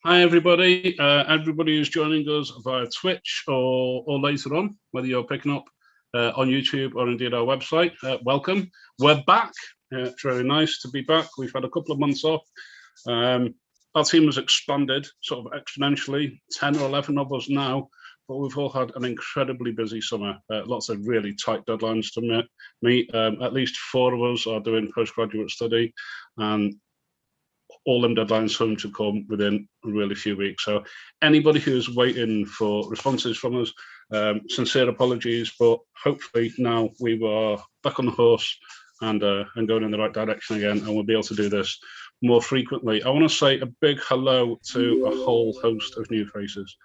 Hi everybody, everybody who's joining us via Twitch or later on, whether you're picking up on YouTube or indeed our website, welcome. We're back. It's really nice to be back. We've had a couple of months off. Our team has expanded sort of exponentially, 10 or 11 of us now, but we've all had an incredibly busy summer. Lots of really tight deadlines to meet. At least 4 of us are doing postgraduate study, and all them deadlines home to come within a really few weeks. So anybody who's waiting for responses from us, sincere apologies, but hopefully now we are back on the horse and going in the right direction again, and we'll be able to do this more frequently. I want to say a big hello to a whole host of new faces.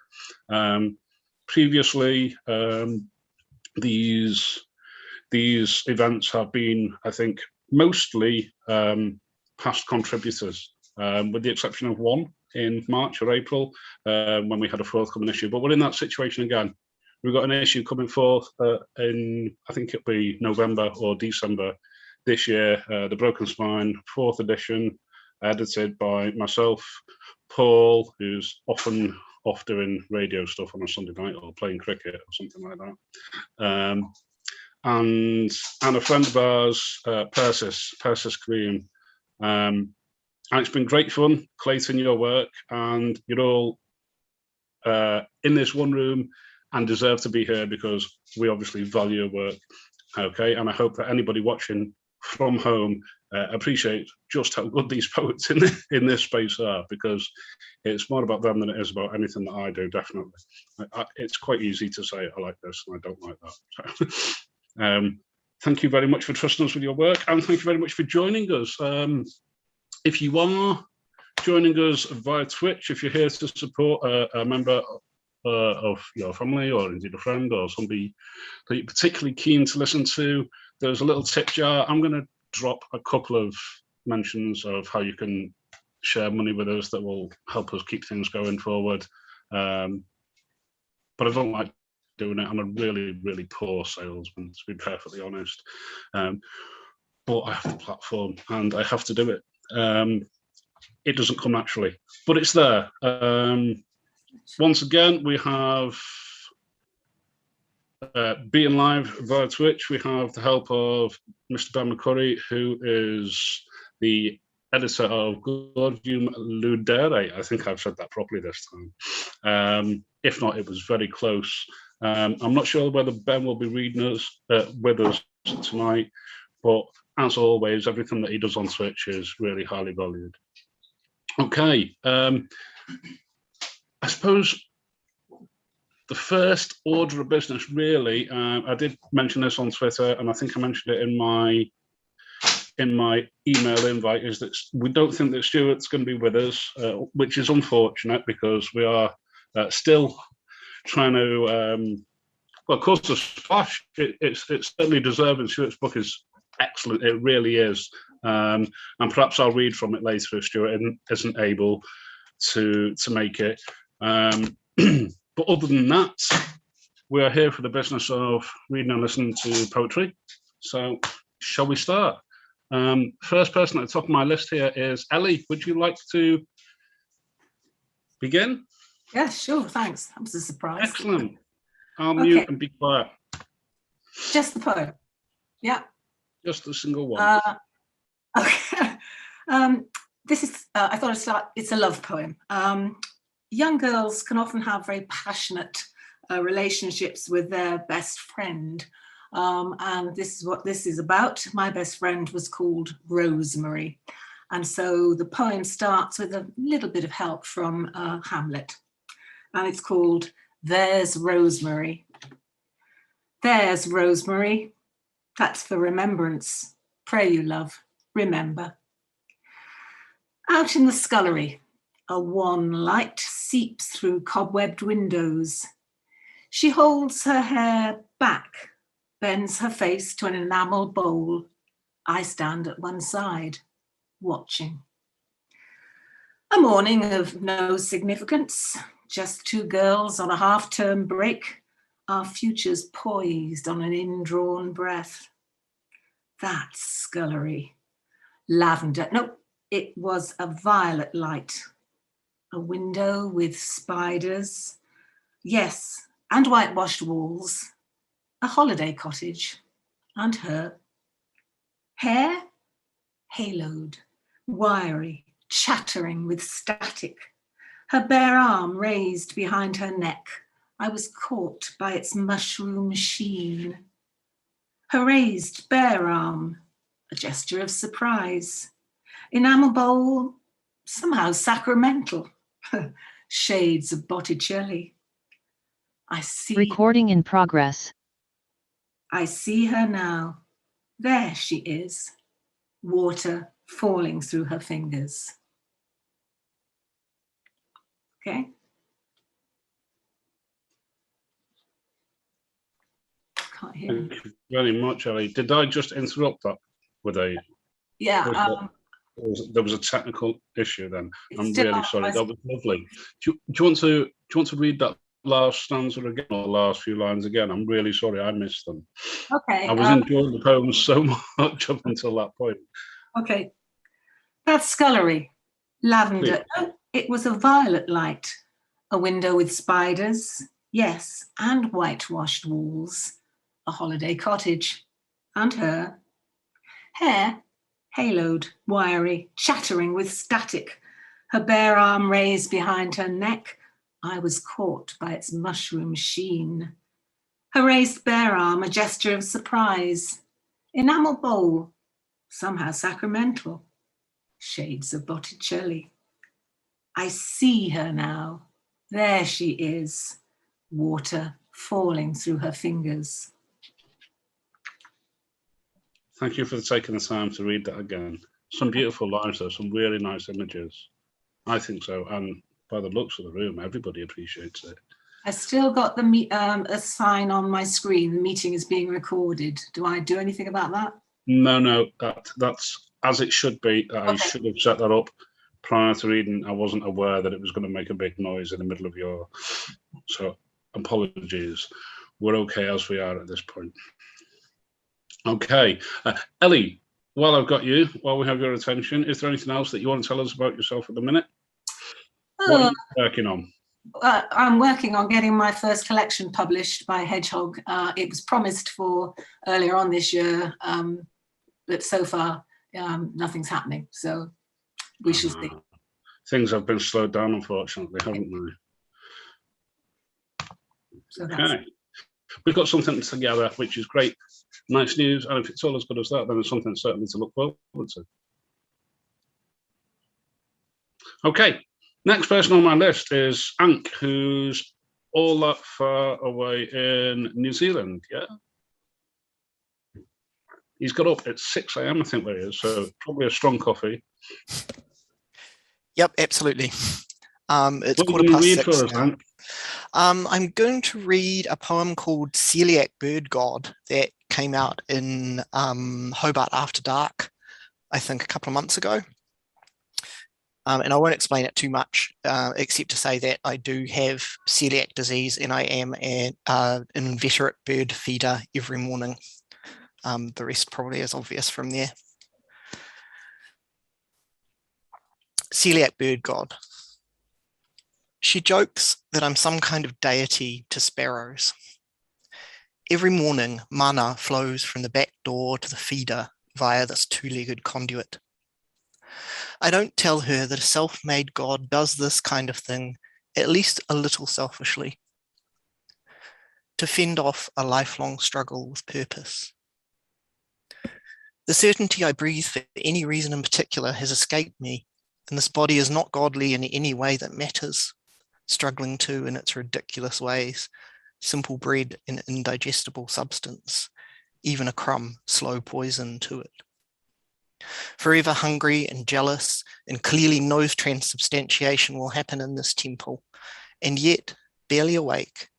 Previously, these events have been, I think, mostly past contributors, with the exception of one in March or April when we had a forthcoming issue. But we're in that situation again. We've got an issue coming forth in, I think it'll be November or December this year, The Broken Spine, 4th edition, edited by myself, Paul, who's often off doing radio stuff on a Sunday night or playing cricket or something like that. And a friend of ours, Persis Green. And it's been great fun collating your work, and you're all in this one room and deserve to be here because we obviously value your work. Okay, and I hope that anybody watching from home appreciate just how good these poets in this space are, because it's more about them than it is about anything that I do, definitely. It's quite easy to say I like this and I don't like that. So, thank you very much for trusting us with your work, and thank you very much for joining us. If you are joining us via Twitch, if you're here to support a member of your family or indeed a friend or somebody that you're particularly keen to listen to, there's a little tip jar. I'm going to drop a couple of mentions of how you can share money with us that will help us keep things going forward. But I don't like doing it. I'm a really, really poor salesman, to be perfectly honest. But I have the platform and I have to do it. It doesn't come naturally, but it's there. Once again, we have being live via Twitch. We have the help of Mr. Ben McCurry, who is the editor of Gordium Ludere. I think I've said that properly this time. If not, it was very close. I'm not sure whether Ben will be reading us with us tonight, but as always, everything that he does on Twitch is really highly valued. Okay, I suppose the first order of business, really, I did mention this on Twitter, and I think I mentioned it in my email invite, is that we don't think that Stuart's going to be with us, which is unfortunate because we are still trying to, well, of course, the splash, it's certainly deserving. Stuart's book is excellent, it really is, and perhaps I'll read from it later if Stuart isn't able to make it. But other than that, we are here for the business of reading and listening to poetry. So shall we start? First person at the top of my list here is Ellie. Would you like to begin? Yeah, sure, thanks. That was a surprise. Excellent. I'll mute and be quiet. Just the poem? Yeah. Just a single one. Okay. This is, I thought it's a love poem. Young girls can often have very passionate relationships with their best friend. And this is what this is about. My best friend was called Rosemary. And so the poem starts with a little bit of help from Hamlet. And it's called There's Rosemary. There's Rosemary. That's for remembrance. Pray you, love, remember. Out in the scullery, a wan light seeps through cobwebbed windows. She holds her hair back, bends her face to an enamel bowl. I stand at one side, watching. A morning of no significance, just 2 girls on a half-term break, our futures poised on an indrawn breath. That scullery. Lavender, no, it was a violet light. a window with spiders, yes, and whitewashed walls, a holiday cottage, and her. Hair, haloed, wiry, chattering with static, her bare arm raised behind her neck. I was caught by its mushroom sheen. Her raised bare arm, a gesture of surprise. Enamel bowl, somehow sacramental. Shades of Botticelli. I see. Recording in progress. I see her now. There she is. Water falling through her fingers. Okay. Can't hear you. Thank you very much, Ellie. Did I just interrupt that with a? Yeah. There was a technical issue then. I'm still really on sorry. my That was lovely. Do you want to read that last stanza again, or the last few lines again? I'm really sorry, I missed them. Okay. I was enjoying the poem so much up until that point. Okay. That's scullery. Lavender. Oh, it was a violet light. A window with spiders. Yes, and whitewashed walls. A holiday cottage. And her. Hair, haloed, wiry, chattering with static. Her bare arm raised behind her neck. I was caught by its mushroom sheen. Her raised bare arm, a gesture of surprise. Enamel bowl, somehow sacramental. Shades of Botticelli. I see her now. There she is. Water falling through her fingers. Thank you for taking the time to read that again. Some beautiful lines there, some really nice images. I think so, and by the looks of the room, everybody appreciates it. I still got the a sign on my screen. The meeting is being recorded. Do I do anything about that? No, that's as it should be. I Okay. should have set that up prior to reading. I wasn't aware that it was going to make a big noise in the middle of your. So apologies. We're okay as we are at this point. Okay, Ellie. While I've got you, while we have your attention, is there anything else that you want to tell us about yourself at the minute? What are you working on? I'm working on getting my first collection published by Hedgehog. It was promised for earlier on this year, but so far nothing's happening. So we shall see. Things have been slowed down, unfortunately, haven't they? So Okay, we've got something together, which is great. Nice news, and if it's all as good as that, then it's something certainly to look forward to. Okay, next person on my list is Ankh, who's all that far away in New Zealand, yeah? He's got up at 6 a.m, I think where he is, so probably a strong coffee. Yep, absolutely. It's what quarter past 6 us, now. Ankh? I'm going to read a poem called Celiac Bird God that came out in Hobart After Dark, I think a couple of months ago. And I won't explain it too much, except to say that I do have celiac disease and I am an inveterate bird feeder every morning. The rest probably is obvious from there. Celiac Bird God. She jokes that I'm some kind of deity to sparrows. Every morning, mana flows from the back door to the feeder via this two-legged conduit. I don't tell her that a self-made god does this kind of thing, at least a little selfishly, to fend off a lifelong struggle with purpose. The certainty I breathe for any reason in particular has escaped me, and this body is not godly in any way that matters, struggling to, in its ridiculous ways, simple bread and indigestible substance, even a crumb, slow poison to it. Forever hungry and jealous, and clearly no transubstantiation will happen in this temple, and yet, barely awake,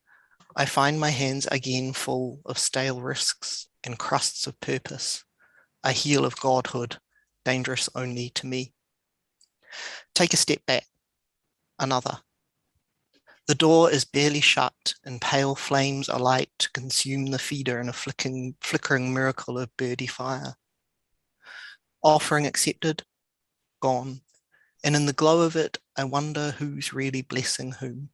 I find my hands again full of stale risks and crusts of purpose, a heel of godhood, dangerous only to me. Take a step back, another. The door is barely shut, and pale flames alight to consume the feeder in a flickering miracle of birdie fire. Offering accepted, gone, and in the glow of it, I wonder who's really blessing whom.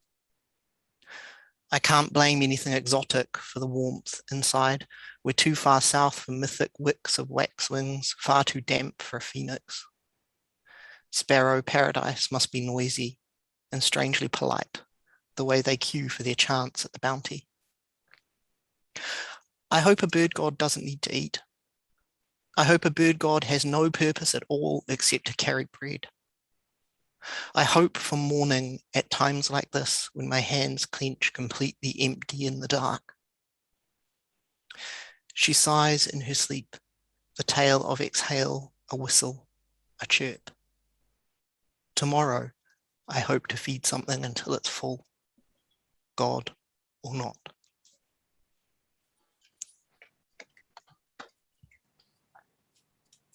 I can't blame anything exotic for the warmth inside. We're too far south for mythic wicks of waxwings, far too damp for a phoenix. Sparrow paradise must be noisy and strangely polite, the way they queue for their chance at the bounty. I hope a bird god doesn't need to eat. I hope a bird god has no purpose at all except to carry bread. I hope for morning at times like this when my hands clench completely empty in the dark. She sighs in her sleep, the tail of exhale, a whistle, a chirp. Tomorrow, I hope to feed something until it's full, God or not.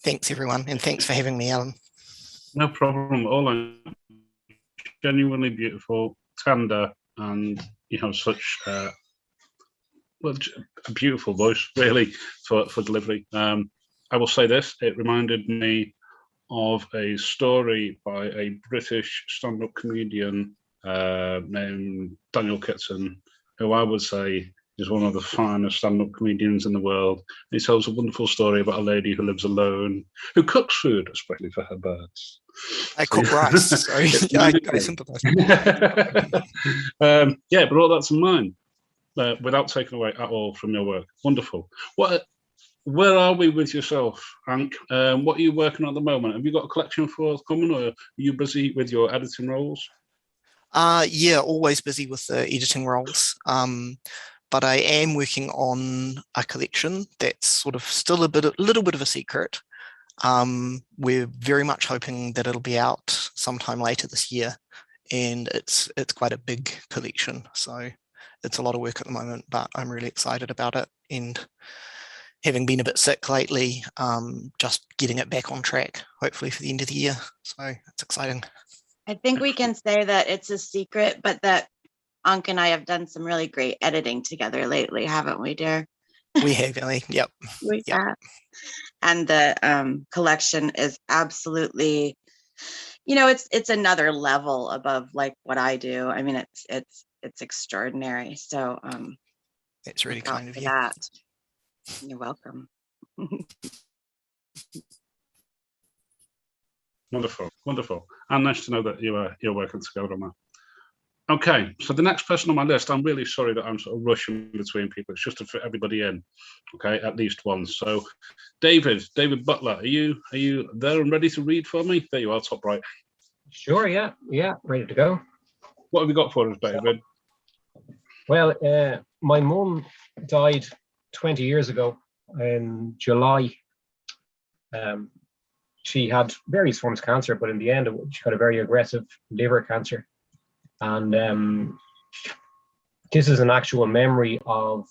Thanks, everyone, and thanks for having me, Alan. No problem at all. Genuinely beautiful, tender, and you have such a beautiful voice, really, for delivery. I will say this: it reminded me of a story by a British stand-up comedian named Daniel Kitson, who I would say is one of the finest stand-up comedians in the world. He tells a wonderful story about a lady who lives alone, who cooks food, especially for her birds. I cook rice, so I sympathise. Yeah, but all that's in mind, without taking away at all from your work. Wonderful. Where are we with yourself, Ankh? What are you working on at the moment? Have you got a collection forthcoming, or are you busy with your editing roles? Yeah, always busy with the editing roles. But I am working on a collection that's sort of still a little bit of a secret. We're very much hoping that it'll be out sometime later this year, and it's quite a big collection, so it's a lot of work at the moment, but I'm really excited about it. And having been a bit sick lately, just getting it back on track, hopefully for the end of the year. So it's exciting. I think we can say that it's a secret, but that Ankh and I have done some really great editing together lately, haven't we, dear? We have, Ellie. Yep. We have. And the collection is absolutely, it's another level above like what I do. I mean, it's extraordinary. So it's really kind of you. That. You're welcome. Wonderful, and nice to know that you're working together on that. Okay, so the next person on my list, I'm really sorry that I'm sort of rushing between people. It's just to fit everybody in, okay, at least once. So, David Butler, are you there and ready to read for me? There you are, top right. Sure, yeah, ready to go. What have you got for us, David? Well, my mum died 20 years ago in July. She had various forms of cancer, but in the end, she got a very aggressive liver cancer. And this is an actual memory of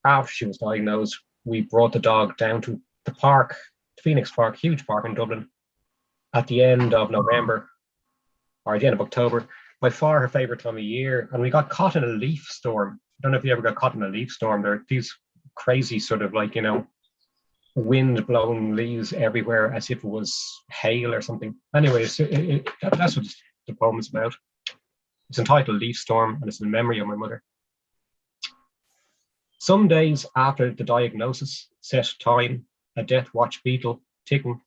after she was diagnosed. We brought the dog down to the park, Phoenix Park, huge park in Dublin, at the end of November, or at the end of October, by far her favorite time of year. And we got caught in a leaf storm. I don't know if you ever got caught in a leaf storm. There are these crazy sort of like, wind blowing leaves everywhere as if it was hail or something. Anyway, that's what the poem is about. It's entitled Leaf Storm, and it's in memory of my mother. Some days after the diagnosis, set time, a death watch beetle ticking,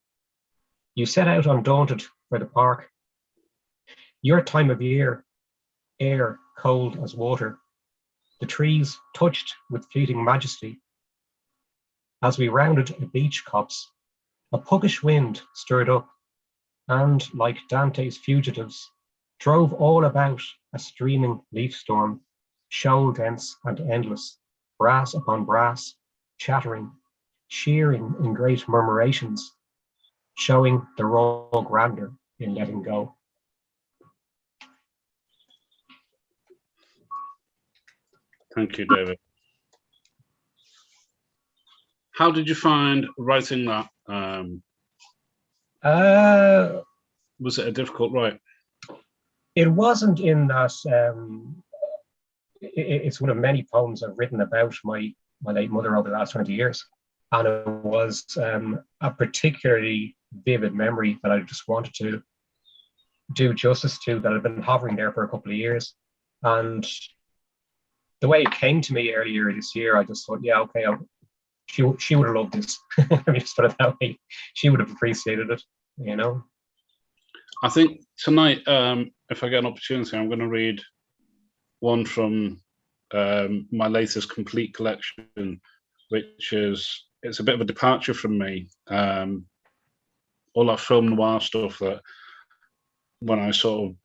you set out undaunted for the park. Your time of year, air cold as water, the trees touched with fleeting majesty. As we rounded a beach copse, a puggish wind stirred up, and like Dante's fugitives, drove all about a streaming leaf storm, shoal dense and endless, brass upon brass, chattering, shearing in great murmurations, showing the raw grandeur in letting go. Thank you, David. How did you find writing that? Was it a difficult write? It wasn't, in that it's one of many poems I've written about my late mother over the last 20 years. And it was a particularly vivid memory that I just wanted to do justice to that have been hovering there for a couple of years. And the way it came to me earlier this year, I just thought, yeah, okay, she would have loved this. Let me just put it that way. She would have appreciated it, you know. I think tonight, if I get an opportunity, I'm going to read one from my latest complete collection, which is, it's a bit of a departure from me. All that film noir stuff that when I sort of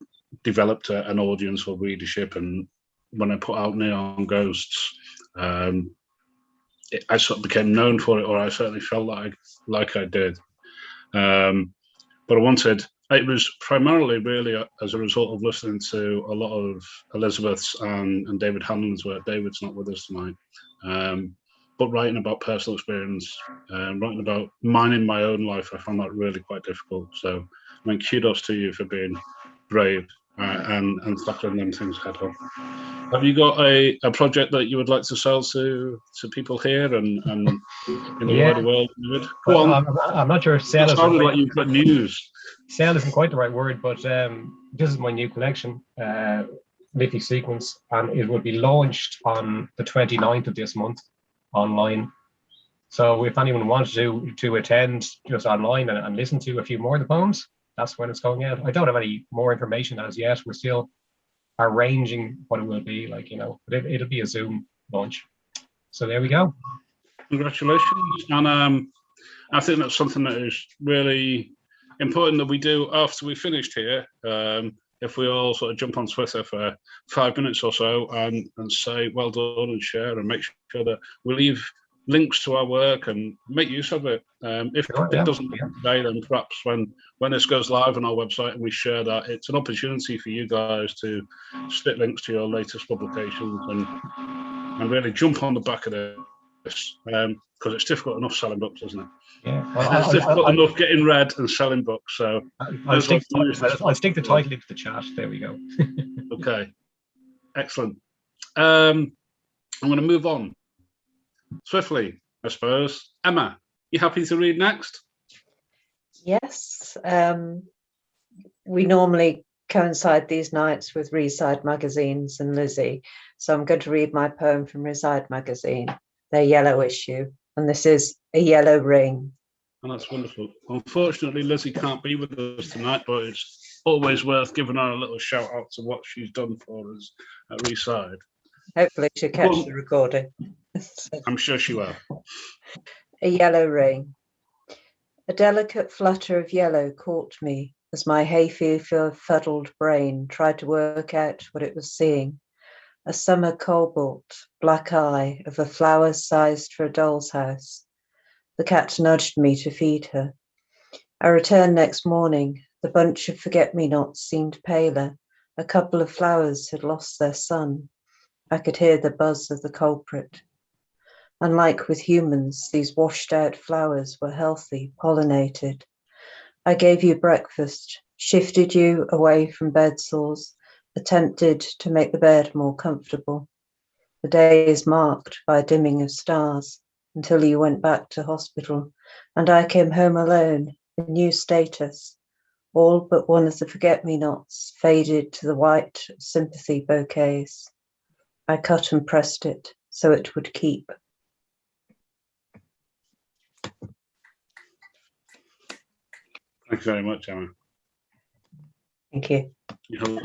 developed an audience or readership, and when I put out Neon Ghosts, I sort of became known for it, or I certainly felt like I did. But it was primarily really as a result of listening to a lot of Elisabeth's and David Hanlon's work. David's not with us tonight. But writing about personal experience, writing about mine in my own life, I found that really quite difficult. So, I mean, kudos to you for being brave and tackling them things head on. Have you got a project that you would like to sell to people here and in the wider world? Go on. I'm not sure if sell is sounded like you've got news. Sell isn't quite the right word, but this is my new collection, Liffey Sequence, and it will be launched on the 29th of this month online. So if anyone wants to attend just online and listen to a few more of the poems, that's when it's going out. I don't have any more information as yet. We're still arranging what it will be like, you know, but it'll be a Zoom launch. So there we go. Congratulations. And I think that's something that is really important that we do after we finished here. If we all sort of jump on Twitter for 5 minutes or so and say well done and share and make sure that we leave links to our work and make use of it. If it doesn't today, then perhaps when this goes live on our website and we share that, it's an opportunity for you guys to stick links to your latest publications and really jump on the back of this, because it's difficult enough selling books, isn't it? Yeah, well, it's difficult enough getting read and selling books. So I'll stick the title into the chat. There we go. Okay, excellent. I'm going to move on swiftly, I suppose. Emma, you happy to read next? Yes. We normally coincide these nights with Reeside magazines and Lizzie, so I'm going to read my poem from Reeside magazine, their yellow issue, and this is A Yellow Ring. And that's wonderful. Unfortunately, Lizzie can't be with us tonight, but it's always worth giving her a little shout out to what she's done for us at Reeside. Hopefully she'll catch the recording. I'm sure she will. A Yellow Ring. A delicate flutter of yellow caught me as my hay-fever-fuddled brain tried to work out what it was seeing. A summer cobalt, black eye of a flower sized for a doll's house. The cat nudged me to feed her. I returned next morning. The bunch of forget-me-nots seemed paler. A couple of flowers had lost their sun. I could hear the buzz of the culprit. Unlike with humans, these washed-out flowers were healthy, pollinated. I gave you breakfast, shifted you away from bed sores, attempted to make the bed more comfortable. The day is marked by a dimming of stars until you went back to hospital, and I came home alone, a new status. All but one of the forget-me-nots faded to the white sympathy bouquets. I cut and pressed it so it would keep. Thank you very much, Emma. Thank you. You have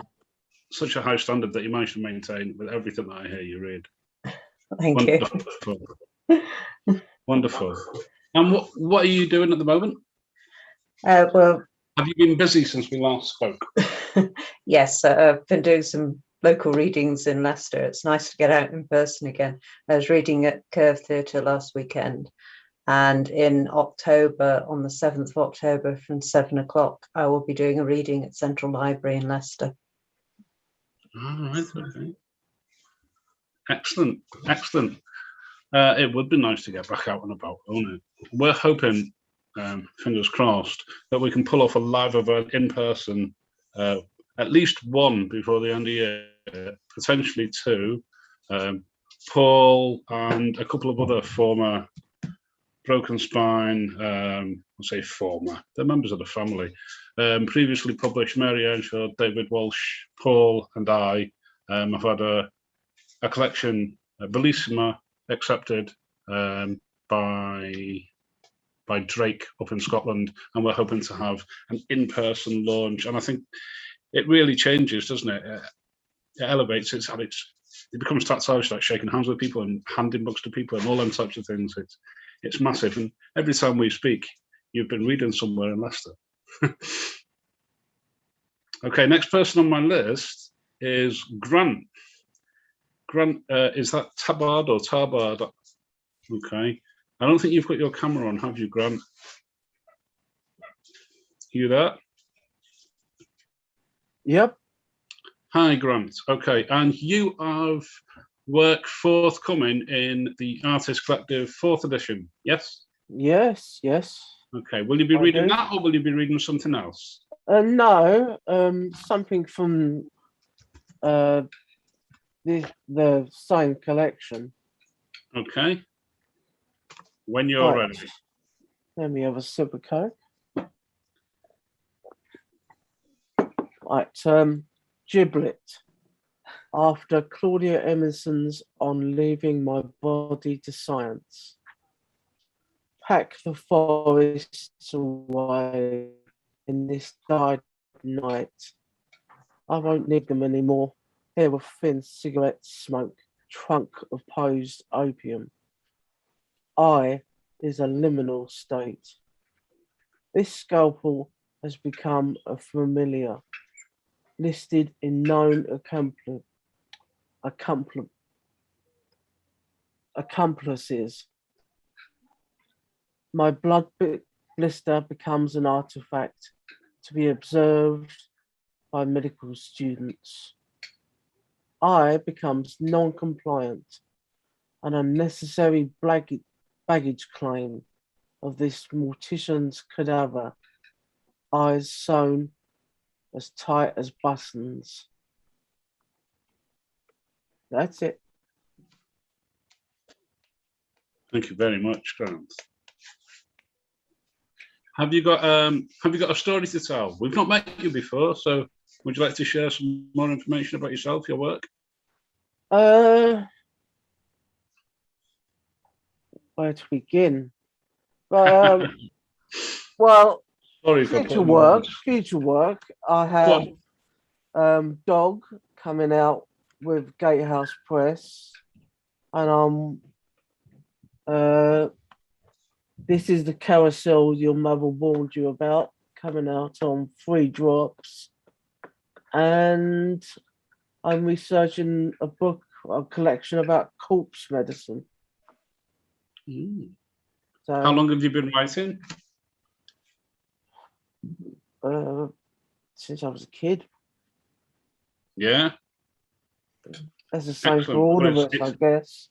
such a high standard that you managed to maintain with everything that I hear you read. Thank Wonderful. You. Wonderful. And what are you doing at the moment? Well, have you been busy since we last spoke? Yes, I've been doing some local readings in Leicester. It's nice to get out in person again. I was reading at Curve Theatre last weekend, and in October, on the 7th of October from 7 o'clock, I will be doing a reading at Central Library in Leicester. All right, okay. Excellent, excellent. It would be nice to get back out and about, wouldn't it? We're hoping, fingers crossed, that we can pull off a live event in person, at least one before the end of the year, potentially two. Paul and a couple of other former Broken Spine, I'll say former, they're members of the family, previously published Mary Earnshaw, David Walsh, Paul, and I have had a collection, Bellissima, accepted by Drake up in Scotland, and we're hoping to have an in-person launch. And I think it really changes, doesn't it? It elevates it becomes tactile, like shaking hands with people and handing books to people and all them types of things. It's massive. And every time we speak, you've been reading somewhere in Leicester. Okay, next person on my list is Grant. Grant, is that Tabard or Tarbard? Okay. I don't think you've got your camera on, have you, Grant? You there? Yep. Hi, Grant. Okay, and you have work forthcoming in the Artist Collective 4th edition, yes? Yes, yes. Okay, will you be reading that, or will you be reading something else? No, something from the same collection. Okay. When you're ready. Let me have a sip of Coke. Right, Giblet. After Claudia Emerson's On Leaving My Body to Science. Pack the forests away in this dark night. I won't need them anymore. Here with thin cigarette smoke, trunk of posed opium. I is a liminal state. This scalpel has become a familiar, listed in known accomplices. My blood blister becomes an artifact to be observed by medical students. I becomes non-compliant, an unnecessary baggage claim of this mortician's cadaver, eyes sewn as tight as buttons. That's it. Thank you very much, Grant. Have you got a story to tell? We've not met you before, so would you like to share some more information about yourself, your work? Where to begin? Well, Sorry for putting you on. future work. I have Dog coming out with Gatehouse Press, and this is the carousel your mother warned you about, coming out on 3 drops. And I'm researching a collection about corpse medicine. Mm. So, How long have you been writing? since I was a kid. Yeah. That's the same for Excellent. all Well, of us, I guess.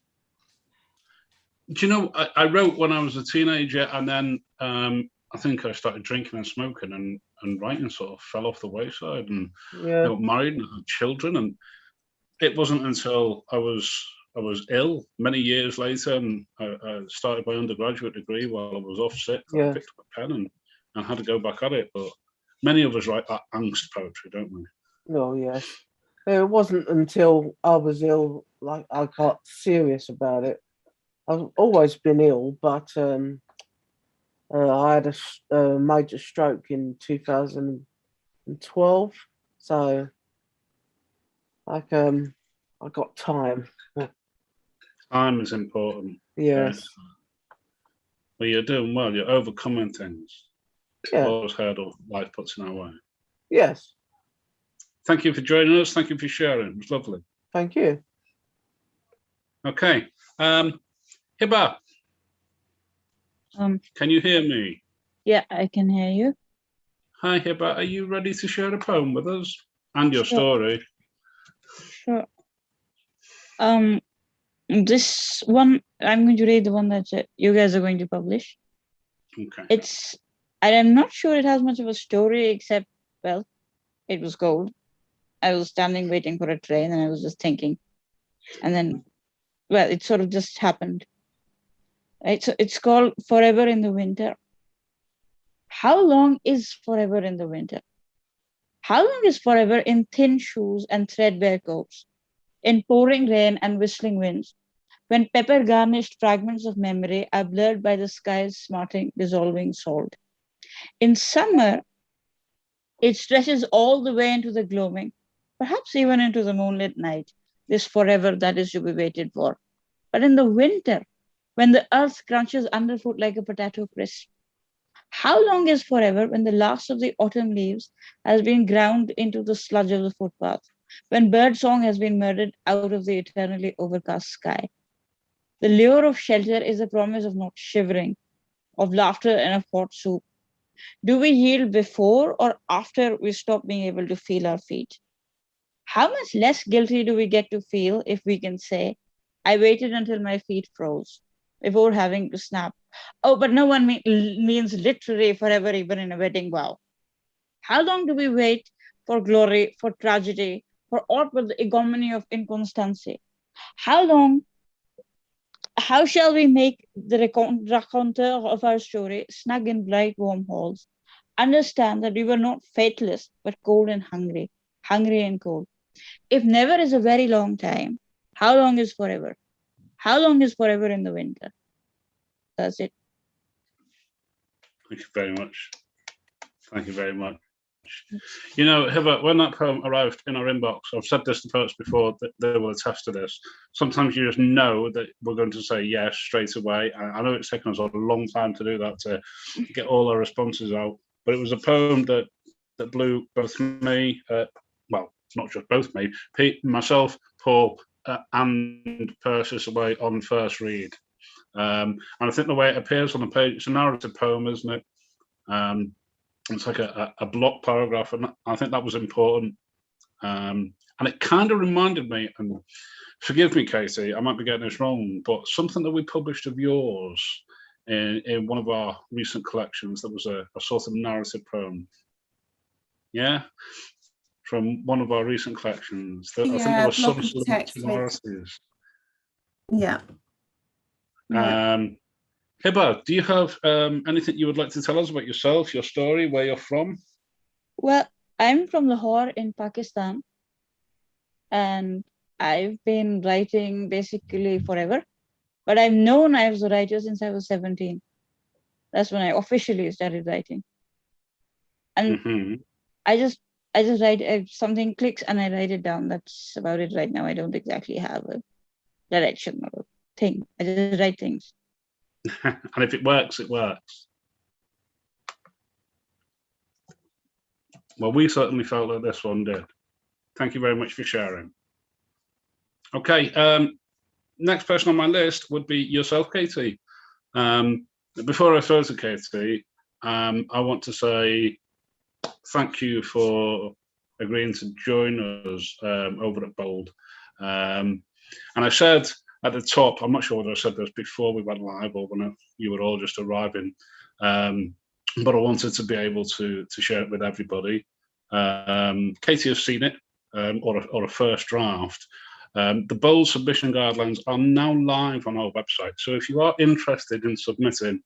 Do you know, I wrote when I was a teenager, and then I think I started drinking and smoking, and writing sort of fell off the wayside, and Yeah. I got married and had children, and it wasn't until I was ill many years later, and I started my undergraduate degree while I was off sick. Yeah. I picked up a pen and had to go back at it. But many of us write that angst poetry, don't we? Oh, yes. It wasn't until I was ill, like I got serious about it. I've always been ill, but I had a major stroke in 2012. So, like, I got time. Time is important. Yes. Well, you're doing well. You're overcoming things. Yeah. Always hurdle life puts in our way. Yes. Thank you for joining us. Thank you for sharing. It was lovely. Thank you. Okay. Hibah, can you hear me? Yeah, I can hear you. Hi, Hibah. Are you ready to share a poem with us and your story? Sure. This one, I'm going to read the one that you guys are going to publish. Okay. I'm not sure it has much of a story, except, well, it was cold. I was standing waiting for a train, and I was just thinking. And then, well, it sort of just happened. Right, so it's called Forever in the Winter. How long is forever in the winter? How long is forever in thin shoes and threadbare coats, in pouring rain and whistling winds, when pepper-garnished fragments of memory are blurred by the sky's smarting, dissolving salt? In summer, it stretches all the way into the gloaming, perhaps even into the moonlit night, this forever that is to be waited for. But in the winter, when the earth crunches underfoot like a potato crisp, how long is forever when the last of the autumn leaves has been ground into the sludge of the footpath, when birdsong has been murdered out of the eternally overcast sky? The lure of shelter is the promise of not shivering, of laughter and of hot soup. Do we yield before or after we stop being able to feel our feet? How much less guilty do we get to feel if we can say, I waited until my feet froze before having to snap? Oh, but no one means literally forever, even in a wedding vow. How long do we wait for glory, for tragedy, for aught but the ignominy of inconstancy? How shall we make the raconteur of our story, snug in bright warm halls, understand that we were not faithless, but cold and hungry and cold? If never is a very long time, how long is forever? How long is forever in the winter? That's it. Thank you very much. Thank you very much. You know, Hibah, when that poem arrived in our inbox, I've said this to folks before that they will attest to this. Sometimes you just know that we're going to say yes straight away. I know it's taken us a long time to do that, to get all our responses out, but it was a poem that blew both me, well, not just both me, Pete, myself, Paul, and Persis away on first read. And I think the way it appears on the page, it's a narrative poem, isn't it? It's like a block paragraph, and I think that was important. And it kind of reminded me, and forgive me, Katie, I might be getting this wrong, but something that we published of yours in one of our recent collections that was a sort of narrative poem. Yeah? From one of our recent collections. I think there were some sort of similarities. Yeah. Hibah, do you have anything you would like to tell us about yourself, your story, where you're from? Well, I'm from Lahore in Pakistan, and I've been writing basically forever, but I've known I was a writer since I was 17. That's when I officially started writing. And I just write, if something clicks and I write it down. That's about it right now. I don't exactly have a direction or a thing. I just write things. And if it works, it works. Well, we certainly felt that this one did. Thank you very much for sharing. Okay, next person on my list would be yourself, Katie. Before I refer to Katie, I want to say thank you for agreeing to join us over at Bold. And I said at the top, I'm not sure whether I said this before we went live or when you were all just arriving, but I wanted to be able to share it with everybody. Katie has seen it, or a first draft. The Bold submission guidelines are now live on our website. So if you are interested in submitting,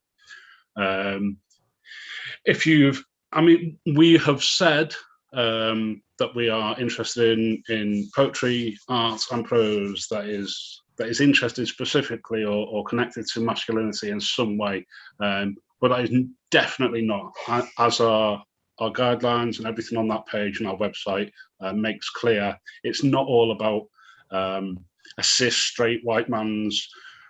we have said that we are interested in poetry, art, and prose that is interested specifically or connected to masculinity in some way, but that is definitely not, as our guidelines and everything on that page on our website makes clear. It's not all about a cis straight white man's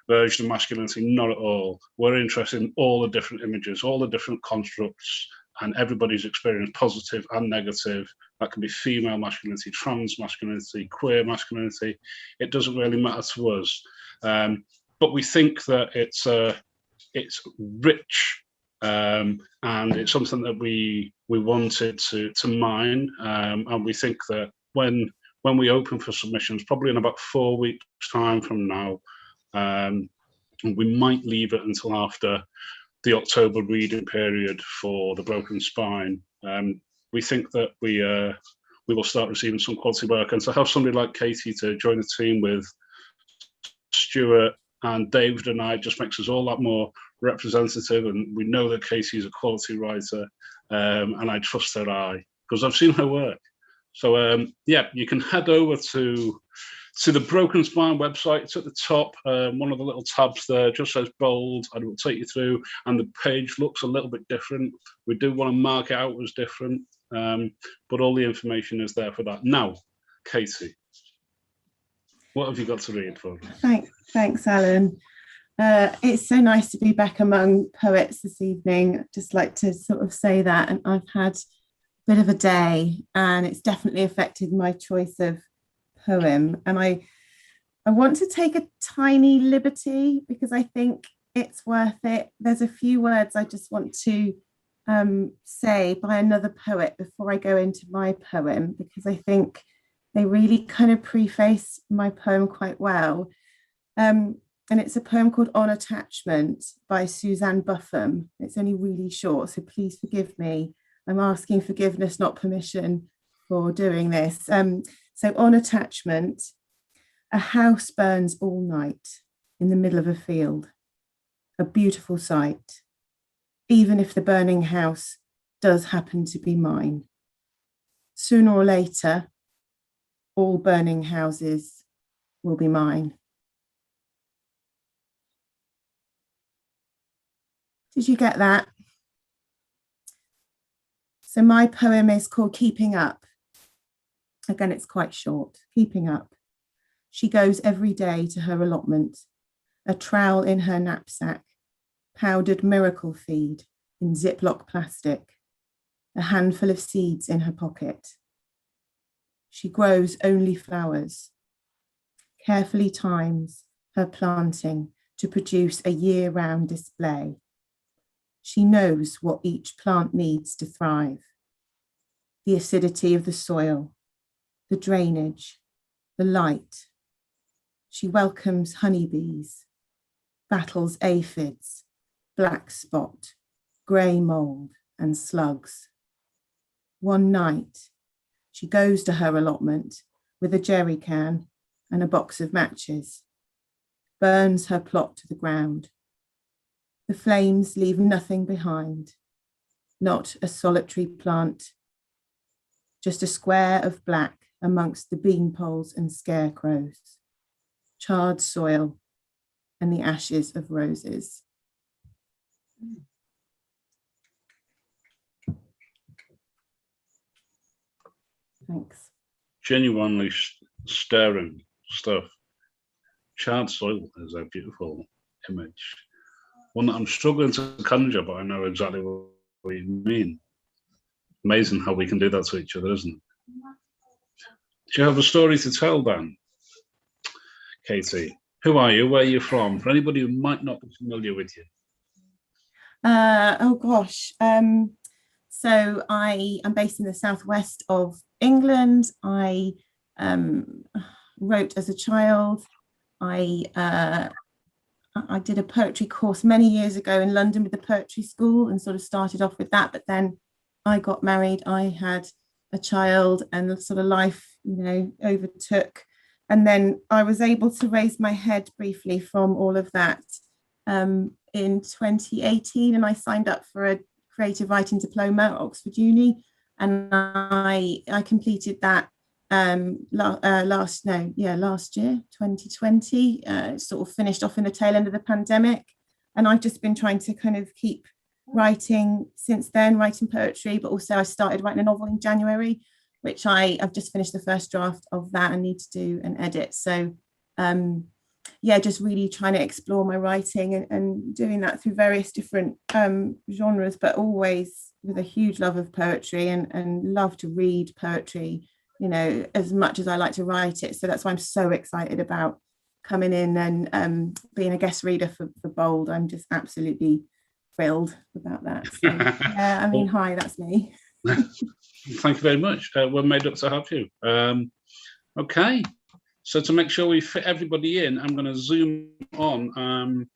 version of masculinity, not at all. We're interested in all the different images, all the different constructs, and everybody's experience, positive and negative. That can be female masculinity, trans masculinity, queer masculinity. It doesn't really matter to us. But we think that it's rich, and it's something that we wanted to mine. And we think that when we open for submissions, probably in about 4 weeks' time from now, we might leave it until after the October reading period for The Broken Spine. We think that we will start receiving some quality work, and to have somebody like Katie to join the team with Stuart and David and I just makes us all that more representative, and we know that Katie is a quality writer, and I trust her eye because I've seen her work. So yeah, you can head over to the Broken Spine website. It's at the top. One of the little tabs there just says bold, and it will take you through. And the page looks a little bit different. We do want to mark it out as different, but all the information is there for that. Now, Katie, what have you got to read for us? Thanks, Alan. It's so nice to be back among poets this evening. I'd just like to sort of say that, and I've had a bit of a day, and it's definitely affected my choice of poem. And I want to take a tiny liberty because I think it's worth it. There's a few words I just want to say by another poet before I go into my poem, because I think they really kind of preface my poem quite well. And it's a poem called On Attachment by Suzanne Buffum. It's only really short, so please forgive me. I'm asking forgiveness, not permission, for doing this. So On Attachment, a house burns all night in the middle of a field, a beautiful sight, even if the burning house does happen to be mine. Sooner or later, all burning houses will be mine. Did you get that? So my poem is called Keeping Up. Again, it's quite short. Keeping up. She goes every day to her allotment, a trowel in her knapsack, powdered miracle feed in Ziploc plastic, a handful of seeds in her pocket. She grows only flowers, carefully times her planting to produce a year-round display. She knows what each plant needs to thrive: the acidity of the soil, the drainage, the light. She welcomes honeybees, battles aphids, black spot, grey mold, and slugs. One night, she goes to her allotment with a jerry can and a box of matches, burns her plot to the ground. The flames leave nothing behind, not a solitary plant, just a square of black amongst the bean poles and scarecrows, charred soil, and the ashes of roses. Thanks. Genuinely stirring stuff. Charred soil is a beautiful image. One that I'm struggling to conjure, but I know exactly what you mean. Amazing how we can do that to each other, isn't it? Do you have a story to tell, Dan? Katie, who are you? Where are you from? For anybody who might not be familiar with you. Oh gosh. So I am based in the southwest of England. I wrote as a child. I did a poetry course many years ago in London with the poetry school and sort of started off with that. But then I got married. I had a child, and sort of life, overtook. And then I was able to raise my head briefly from all of that in 2018, and I signed up for a creative writing diploma at Oxford Uni, and I completed that last year, 2020. Sort of finished off in the tail end of the pandemic, and I've just been trying to kind of keep writing since then, writing poetry, but also I started writing a novel in January, which I've just finished the first draft of that and need to do an edit. So just really trying to explore my writing and doing that through various different genres, but always with a huge love of poetry and love to read poetry, as much as I like to write it. So that's why I'm so excited about coming in and being a guest reader for Bold. I'm just absolutely thrilled about that. So, yeah, hi, that's me. Thank you very much. We're made up to have you. Okay, so to make sure we fit everybody in, I'm going to zoom on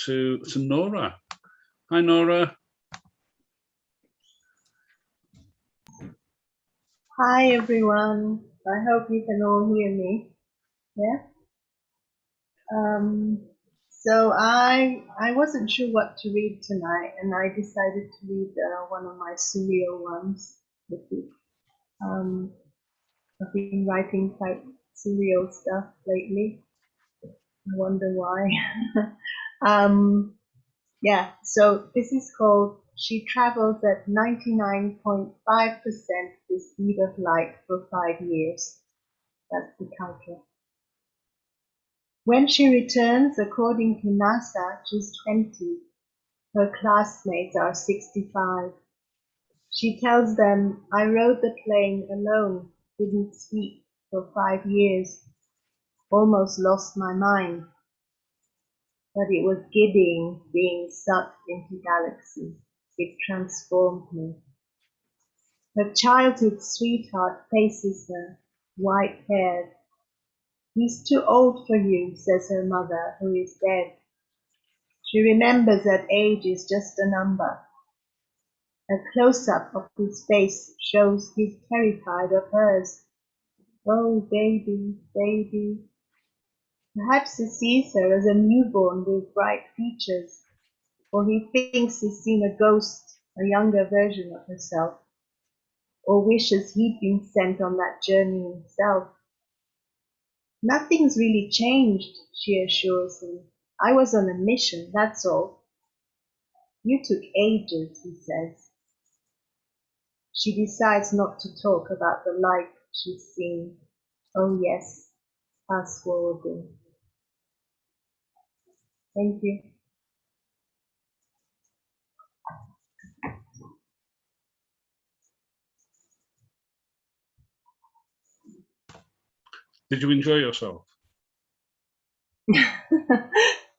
to Nora. Hi, Nora. Hi, everyone. I hope you can all hear me. Yeah. So I wasn't sure what to read tonight, and I decided to read one of my surreal ones. I've been writing quite surreal stuff lately. I wonder why. Yeah, so this is called She Travels at 99.5% the speed of light for 5 years. That's the title. When she returns, according to NASA, she's 20. Her classmates are 65. She tells them, I rode the plane alone, didn't speak for 5 years, almost lost my mind. But it was giddying being sucked into galaxies. It transformed me. Her childhood sweetheart faces her, white-haired. He's too old for you, says her mother, who is dead. She remembers that age is just a number. A close-up of his face shows he's terrified of hers. Oh, baby, baby. Perhaps he sees her as a newborn with bright features, or he thinks he's seen a ghost, a younger version of herself, or wishes he'd been sent on that journey himself. Nothing's really changed, she assures him. I was on a mission, that's all. You took ages, he says. She decides not to talk about the light she's seen. Oh yes, fast forwarding. Thank you. Did you enjoy yourself?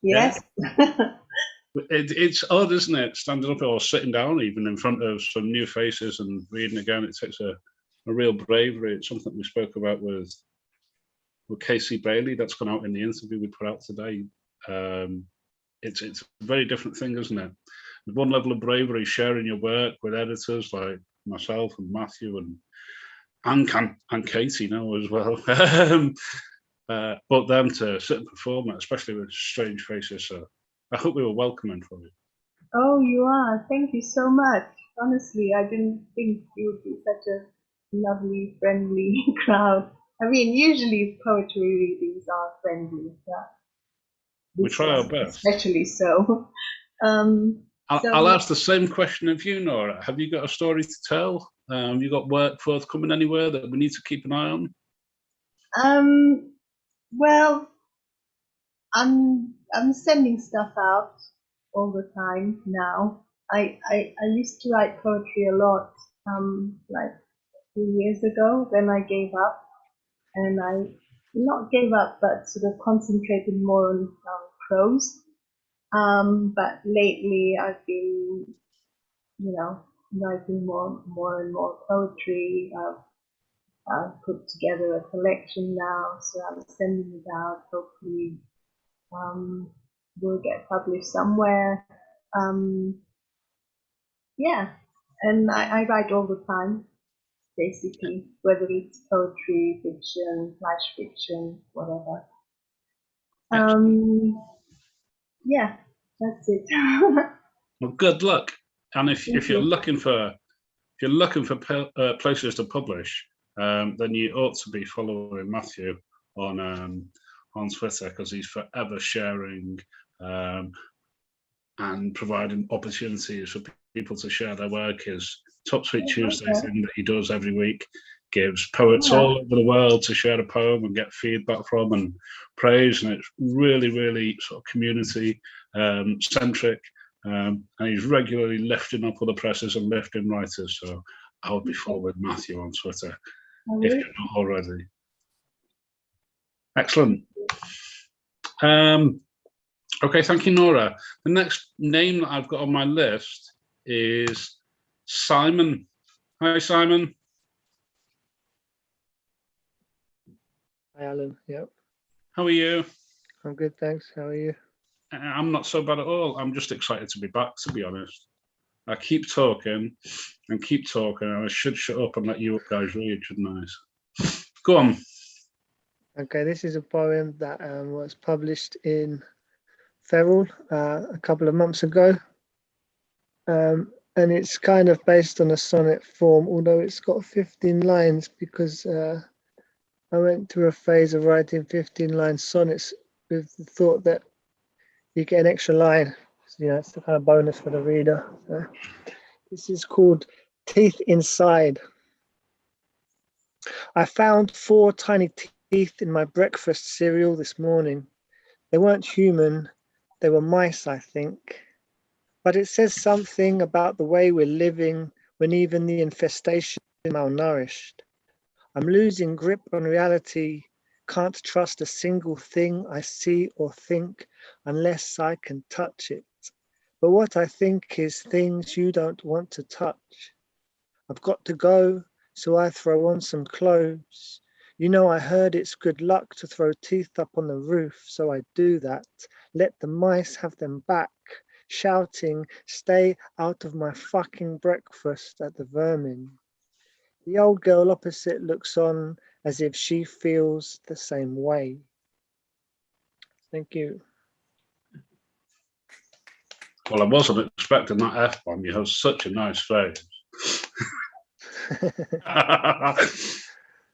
Yes. It's odd, isn't it? Standing up or sitting down, even in front of some new faces and reading again. It takes a real bravery. It's something we spoke about with Casey Bailey. That's gone out in the interview we put out today. It's a very different thing, isn't it? There's one level of bravery sharing your work with editors like myself and Matthew and Katie now as well. But them to sit and perform it, especially with strange faces. So I hope we were welcoming for you. Oh, you are. Thank you so much. Honestly, I didn't think you would be such a lovely, friendly crowd. I mean, usually poetry readings are friendly, but We try our best. Especially so. I'll ask the same question of you, Nora. Have you got a story to tell? Have you got work forthcoming anywhere that we need to keep an eye on? Well, I'm sending stuff out all the time now. I used to write poetry a lot, like 2 years ago. Then I gave up, and I not gave up, but sort of concentrated more on prose. But lately I've been, writing more and more poetry. I've put together a collection now, so I'm sending it out. Hopefully, will get published somewhere. Yeah, and I write all the time, basically, whether it's poetry, fiction, flash fiction, whatever. Yeah, that's it. Well, good luck. And if you're looking for places to publish, then you ought to be following Matthew on Twitter, because he's forever sharing and providing opportunities for people to share their work. His Top Sweet Tuesday thing that he does every week gives poets all over the world to share a poem and get feedback from and praise, and it's really, really sort of community centric. And he's regularly lifting up other presses and lifting writers. So I would be following Matthew on Twitter if you're not already. Excellent. Okay, thank you, Nora. The next name that I've got on my list is Simon. Hi, Simon. Hi, Alan. Yep. How are you? I'm good, thanks. How are you? I'm not so bad at all. I'm just excited to be back, to be honest. I keep talking and keep talking, and I should shut up and let you guys read, shouldn't I? Go on. Okay, this is a poem that was published in feral a couple of months ago. And it's kind of based on a sonnet form, although it's got 15 lines because I went through a phase of writing 15-line sonnets with the thought that you get an extra line. So, you know, it's the kind of bonus for the reader. So this is called Teeth Inside. I found 4 tiny teeth in my breakfast cereal this morning. They weren't human, they were mice, I think. But it says something about the way we're living when even the infestation is malnourished. I'm losing grip on reality, can't trust a single thing I see or think unless I can touch it. But what I think is things you don't want to touch. I've got to go, so I throw on some clothes. You know, I heard it's good luck to throw teeth up on the roof, so I do that. Let the mice have them back, shouting, stay out of my fucking breakfast at the vermin. The old girl opposite looks on as if she feels the same way. Thank you. Well, I wasn't expecting that F-bomb. You have such a nice face.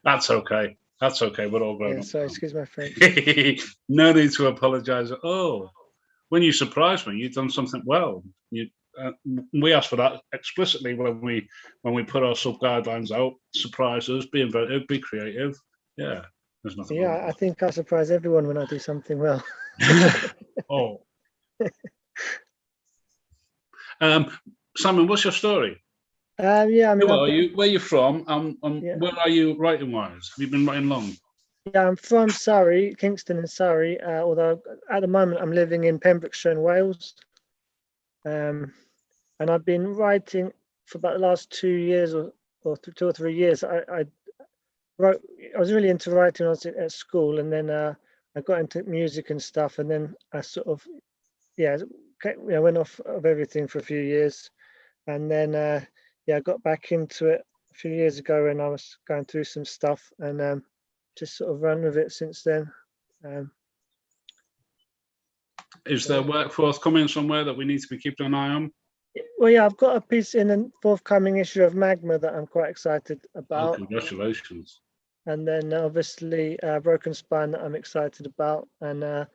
That's okay. That's okay. We're all grown up. Sorry, excuse my French. No need to apologise. Oh, when you surprise me, you've done something well. We asked for that explicitly when we put our sub guidelines out. Surprise us, be inventive, be creative. Yeah, there's nothing. Yeah, I think I surprise everyone when I do something well. Oh. Simon, what's your story? Yeah, I mean, Where are you from? Where are you writing wise? Have you been writing long? Yeah, I'm from Surrey, Kingston in Surrey. Although at the moment I'm living in Pembrokeshire in Wales. And I've been writing for about the last 2 years or 2 or 3 years. I was really into writing when I was at school, and then I got into music and stuff, and then I sort of went off of everything for a few years, and then I got back into it a few years ago when I was going through some stuff, and just sort of run with it since then. Is there work forthcoming somewhere that we need to be keeping an eye on? Well, yeah, I've got a piece in a forthcoming issue of Magma that I'm quite excited about. Oh, congratulations. And then obviously Broken Spine that I'm excited about, and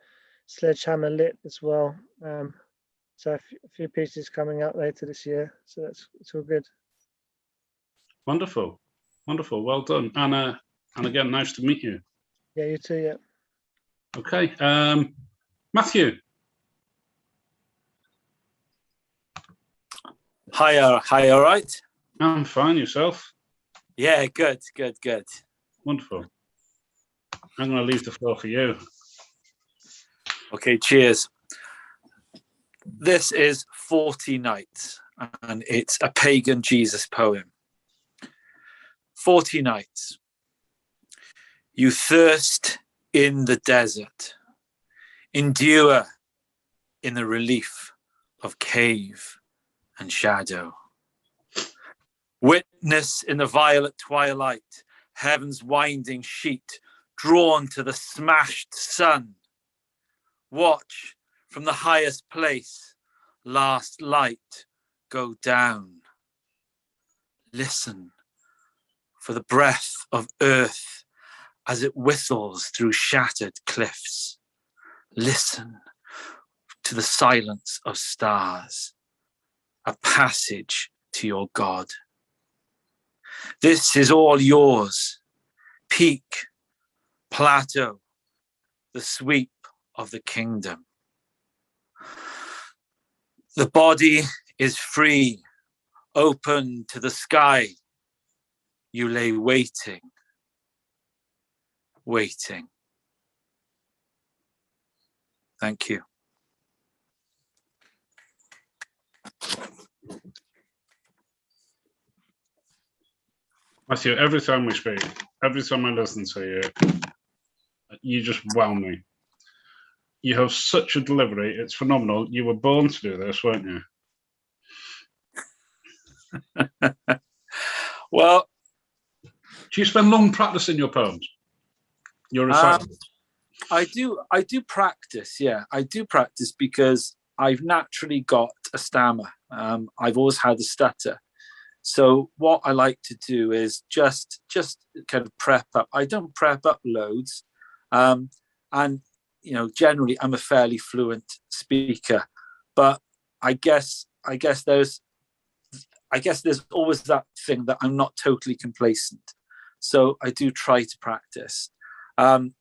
Sledgehammer Lit as well. So a few pieces coming out later this year. So it's all good. Wonderful. Wonderful. Well done. And again, nice to meet you. Yeah, you too, yeah. Okay. Matthew. Hi, all right? I'm fine, yourself? Yeah, good. Wonderful. I'm going to leave the floor for you. Okay, cheers. This is 40 Nights, and it's a pagan Jesus poem. 40 nights. You thirst in the desert, endure in the relief of cave and shadow. Witness in the violet twilight, heaven's winding sheet drawn to the smashed sun. Watch from the highest place, last light go down. Listen for the breath of earth as it whistles through shattered cliffs. Listen to the silence of stars, a passage to your God. This is all yours, peak, plateau, the sweep of the kingdom. The body is free, open to the sky. You lay waiting. Thank you. Matthew, every time we speak, every time I listen to you, you just wow me. You have such a delivery. It's phenomenal. You were born to do this, weren't you? Well, do you spend long practicing your poems? Your recitals? I do practice. Yeah, I do practice because I've naturally got a stammer. I've always had a stutter. So what I like to do is just kind of prep up. I don't prep up loads, and generally I'm a fairly fluent speaker, but I guess there's always that thing that I'm not totally complacent. So I do try to practice. And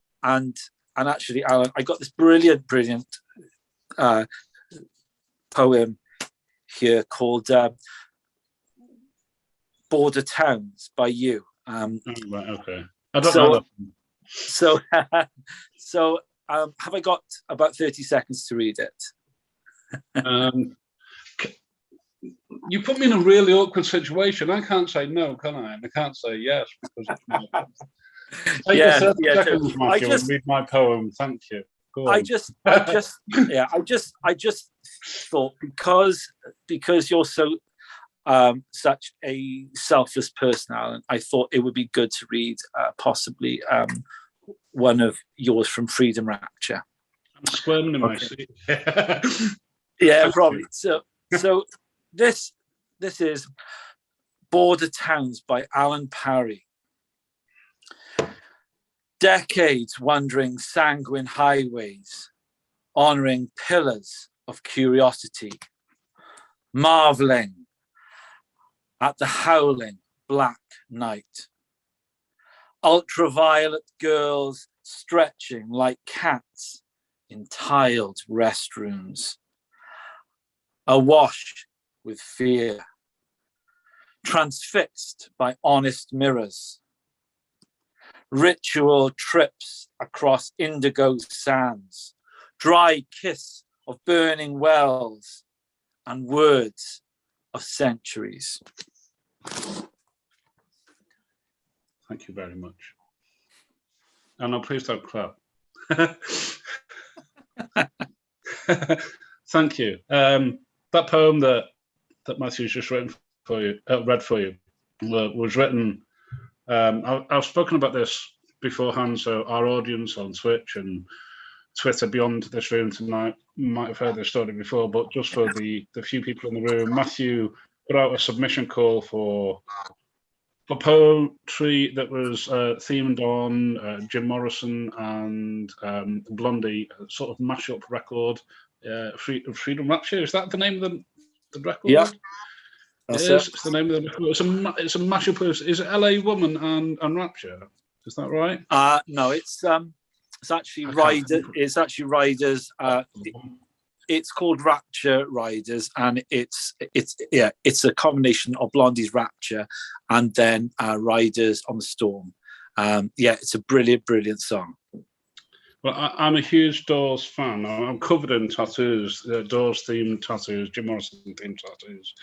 actually, Alan, I got this brilliant poem here called Border Towns by you. Right, okay. I don't know that. So have I got about 30 seconds to read it? You put me in a really awkward situation. I can't say no, can I? And I can't say yes because it's take 30 seconds, Matthew, and read my poem. Thank you. I just thought because you're so such a selfless person, Alan, I thought it would be good to read possibly one of yours from Freedom Rapture. I'm squirming in my seat. Yeah, probably. So this is Border Towns by Alan Parry. Decades wandering sanguine highways, honouring pillars of curiosity, marvelling at the howling black night. Ultraviolet girls stretching like cats in tiled restrooms, awash with fear, transfixed by honest mirrors, ritual trips across indigo sands, dry kiss of burning wells, and words of centuries. Thank you very much. And now please don't clap. Thank you. That poem that Matthew's just read for you was written. I've spoken about this beforehand, so our audience on Twitch and Twitter beyond this room tonight might have heard this story before, but just for the few people in the room, Matthew put out a submission call for poetry that was themed on Jim Morrison and Blondie, sort of mashup record, Freedom Rapture. Is that the name of the record? Yeah. It's the name of the record. It's a mashup. Is it LA Woman and Rapture? Is that right? No, it's actually Riders. It's actually Riders. It's called Rapture Riders, and it's a combination of Blondie's Rapture and then Riders on the Storm. It's a brilliant song. Well, I'm a huge Doors fan. I'm covered in tattoos, Doors themed tattoos, Jim Morrison themed tattoos.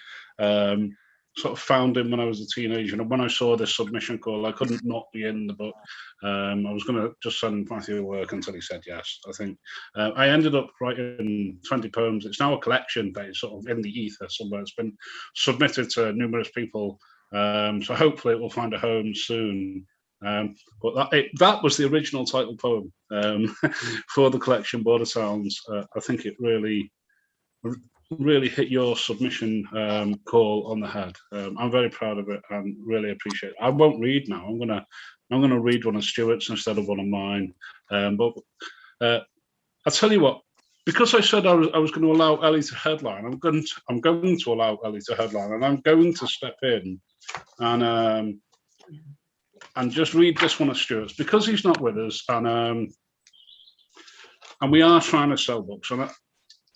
Sort of found him when I was a teenager, and when I saw this submission call, I couldn't not be in the book. I was going to just send Matthew work until he said yes. I think I ended up writing 20 poems. It's now a collection that is sort of in the ether somewhere. It's been submitted to numerous people, so hopefully it will find a home soon. But that was the original title poem for the collection, Border Towns. I think it really hit your submission call on the head. I'm very proud of it and really appreciate it. I won't read now. I'm gonna read one of Stuart's instead of one of mine. But I'll tell you what. Because I said I was going to allow Ellie to headline, I'm going to allow Ellie to headline, and I'm going to step in and just read this one of Stuart's because he's not with us, and we are trying to sell books. And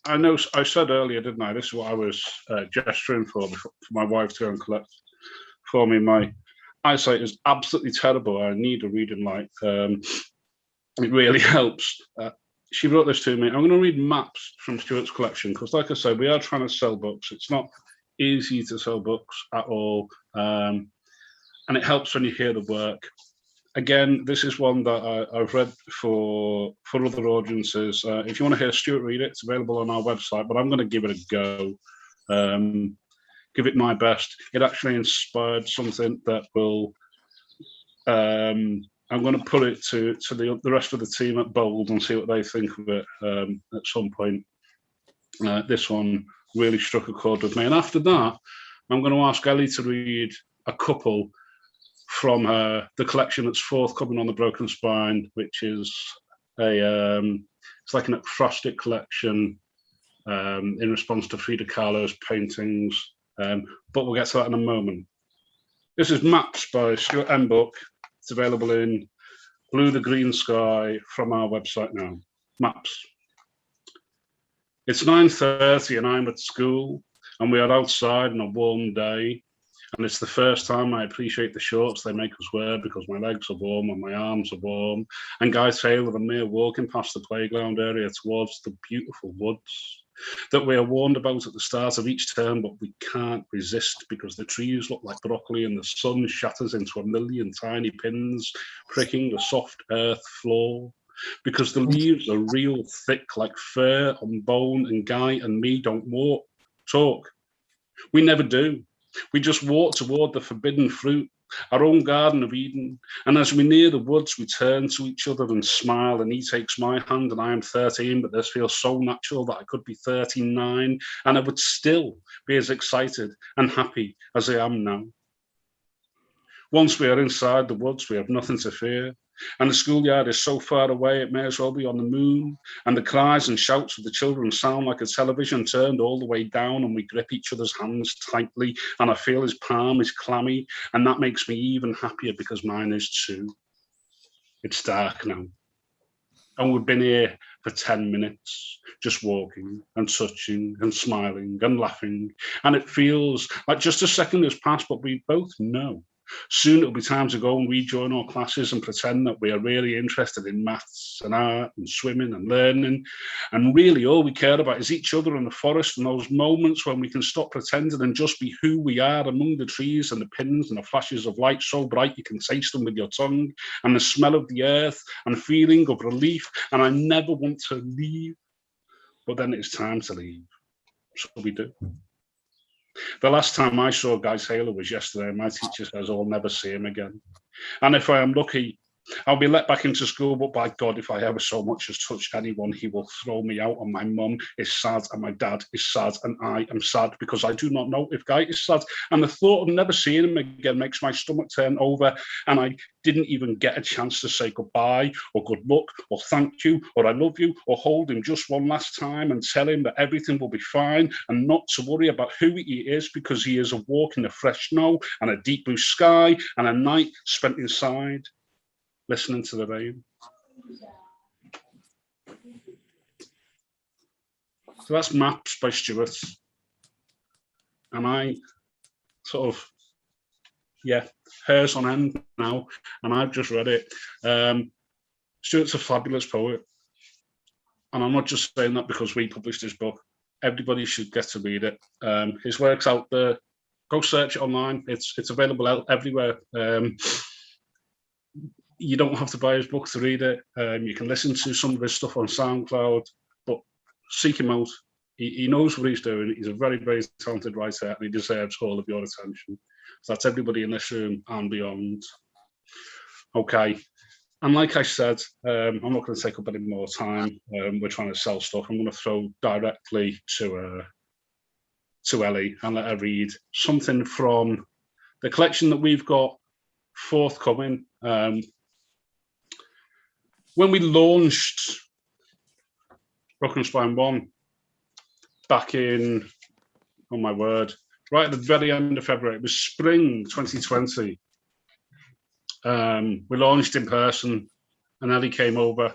I know I said earlier, didn't I? This is what I was gesturing for my wife to go and collect for me. My eyesight is absolutely terrible. I need a reading light. It really helps. She wrote this to me. I'm going to read maps from Stuart's collection because, like I said, we are trying to sell books. It's not easy to sell books at all, and it helps when you hear the work. Again, this is one that I've read for other audiences. If you want to hear Stuart read it, it's available on our website, but I'm going to give it a go, give it my best. It actually inspired something that will, I'm going to put it to the rest of the team at Bold and see what they think of it at some point. This one really struck a chord with me. And after that, I'm going to ask Ellie to read a couple from the collection that's forthcoming on the Broken Spine, which is it's like an acrostic collection in response to Frida Kahlo's paintings. But we'll get to that in a moment. This is Maps by Stuart M Buck. It's available in Blue the Green Sky from our website now. Maps. It's 9:30 and I'm at school, and we are outside on a warm day. And it's the first time I appreciate the shorts they make us wear because my legs are warm and my arms are warm. And Guy Taylor and me are walking past the playground area towards the beautiful woods that we are warned about at the start of each term, but we can't resist because the trees look like broccoli and the sun shatters into a million tiny pins, pricking the soft earth floor. Because the leaves are real thick like fur on bone, and Guy and me don't talk. We never do. We just walk toward the forbidden fruit, our own Garden of Eden. And as we near the woods, we turn to each other and smile, and he takes my hand, and I am 13, but this feels so natural that I could be 39, and I would still be as excited and happy as I am now. Once we are inside the woods, we have nothing to fear. And the schoolyard is so far away, it may as well be on the moon. And the cries and shouts of the children sound like a television turned all the way down, and we grip each other's hands tightly, and I feel his palm is clammy, and that makes me even happier because mine is too. It's dark now. And we've been here for 10 minutes, just walking and touching and smiling and laughing. And it feels like just a second has passed, but we both know soon it'll be time to go and rejoin our classes and pretend that we are really interested in maths and art and swimming and learning. And really all we care about is each other in the forest and those moments when we can stop pretending and just be who we are among the trees and the pins and the flashes of light so bright you can taste them with your tongue, and the smell of the earth and feeling of relief. And I never want to leave, but then it's time to leave. So we do. The last time I saw Guy Taylor was yesterday. My teacher says I'll never see him again. And if I am lucky, I'll be let back into school, but by God, if I ever so much as touch anyone, he will throw me out, and my mum is sad, and my dad is sad, and I am sad because I do not know if Guy is sad. And the thought of never seeing him again makes my stomach turn over, and I didn't even get a chance to say goodbye, or good luck, or thank you, or I love you, or hold him just one last time and tell him that everything will be fine, and not to worry about who he is, because he is a walk in the fresh snow, and a deep blue sky, and a night spent inside, listening to the rain. So that's Maps by Stuart. And I sort of, hair's on end now, and I've just read it. Stuart's a fabulous poet. And I'm not just saying that because we published his book. Everybody should get to read it. His work's out there. Go search it online. It's available everywhere. You don't have to buy his book to read it. You can listen to some of his stuff on SoundCloud, but seek him out. He knows what he's doing. He's a very, very talented writer, and he deserves all of your attention. So that's everybody in this room and beyond. Okay. And like I said, I'm not going to take up any more time. We're trying to sell stuff. I'm going to throw directly to Ellie and let her read something from the collection that we've got forthcoming. When we launched Broken Spine 1 back in, oh my word, right at the very end of February, it was spring 2020. We launched in person, and Ellie came over.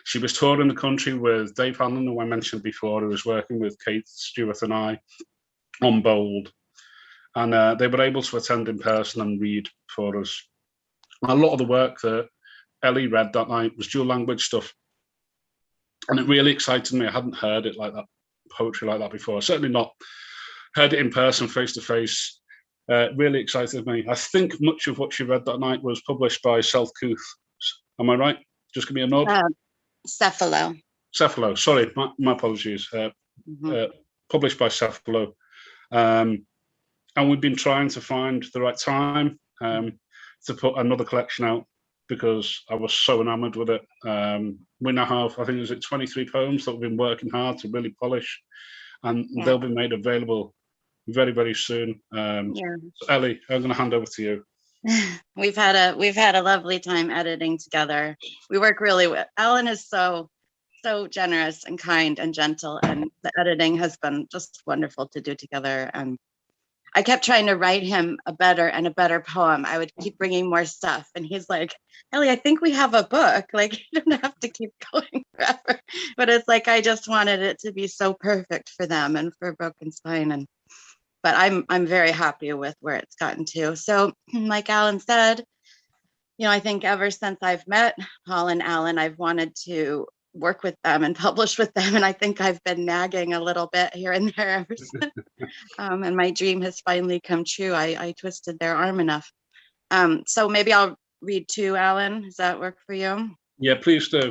She was touring the country with Dave Hanlon, who I mentioned before, who was working with Kate, Stuart and I on Bold. And they were able to attend in person and read for us. A lot of the work that Ellie read that night was dual language stuff. And it really excited me. I hadn't heard it like that, poetry like that before. Certainly not heard it in person, face to face. Really excited me. I think much of what she read that night was published by Self-Couth. Am I right? Just give me a nod. Cephalo. Cephalo, sorry, my apologies. Published by Cephalo. And we've been trying to find the right time to put another collection out. because I was so enamored with it. We now have, I think, is it 23 poems that we've been working hard to really polish, and they'll be made available very, very soon. So Ellie, I'm going to hand over to you. We've had a lovely time editing together. We work really well. Alan is so generous and kind and gentle, and the editing has been just wonderful to do together. And I kept trying to write him a better poem. I would keep bringing more stuff, and he's like, Ellie, I think we have a book. Like, you don't have to keep going forever. But it's like, I just wanted it to be so perfect for them and for Broken Spine. But I'm very happy with where it's gotten to. So like Alan said, I think ever since I've met Paul and Alan, I've wanted to work with them and publish with them. And I think I've been nagging a little bit here and there ever since. And my dream has finally come true. I twisted their arm enough. So maybe I'll read two, Alan. Does that work for you? Yeah, please do.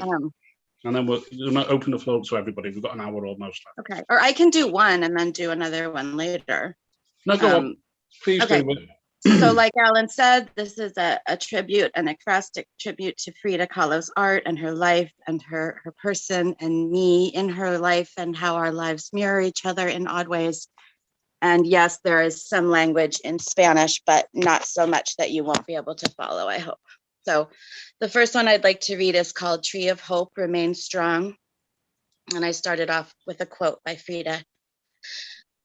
And then we'll open the floor to everybody. We've got an hour almost. Okay. Or I can do one and then do another one later. No, go on. Please do. So like Alan said, this is a tribute, an ekphrastic tribute to Frida Kahlo's art and her life and her person and me in her life and how our lives mirror each other in odd ways. And yes, there is some language in Spanish, but not so much that you won't be able to follow, I hope. So the first one I'd like to read is called Tree of Hope, Remain Strong. And I started off with a quote by Frida.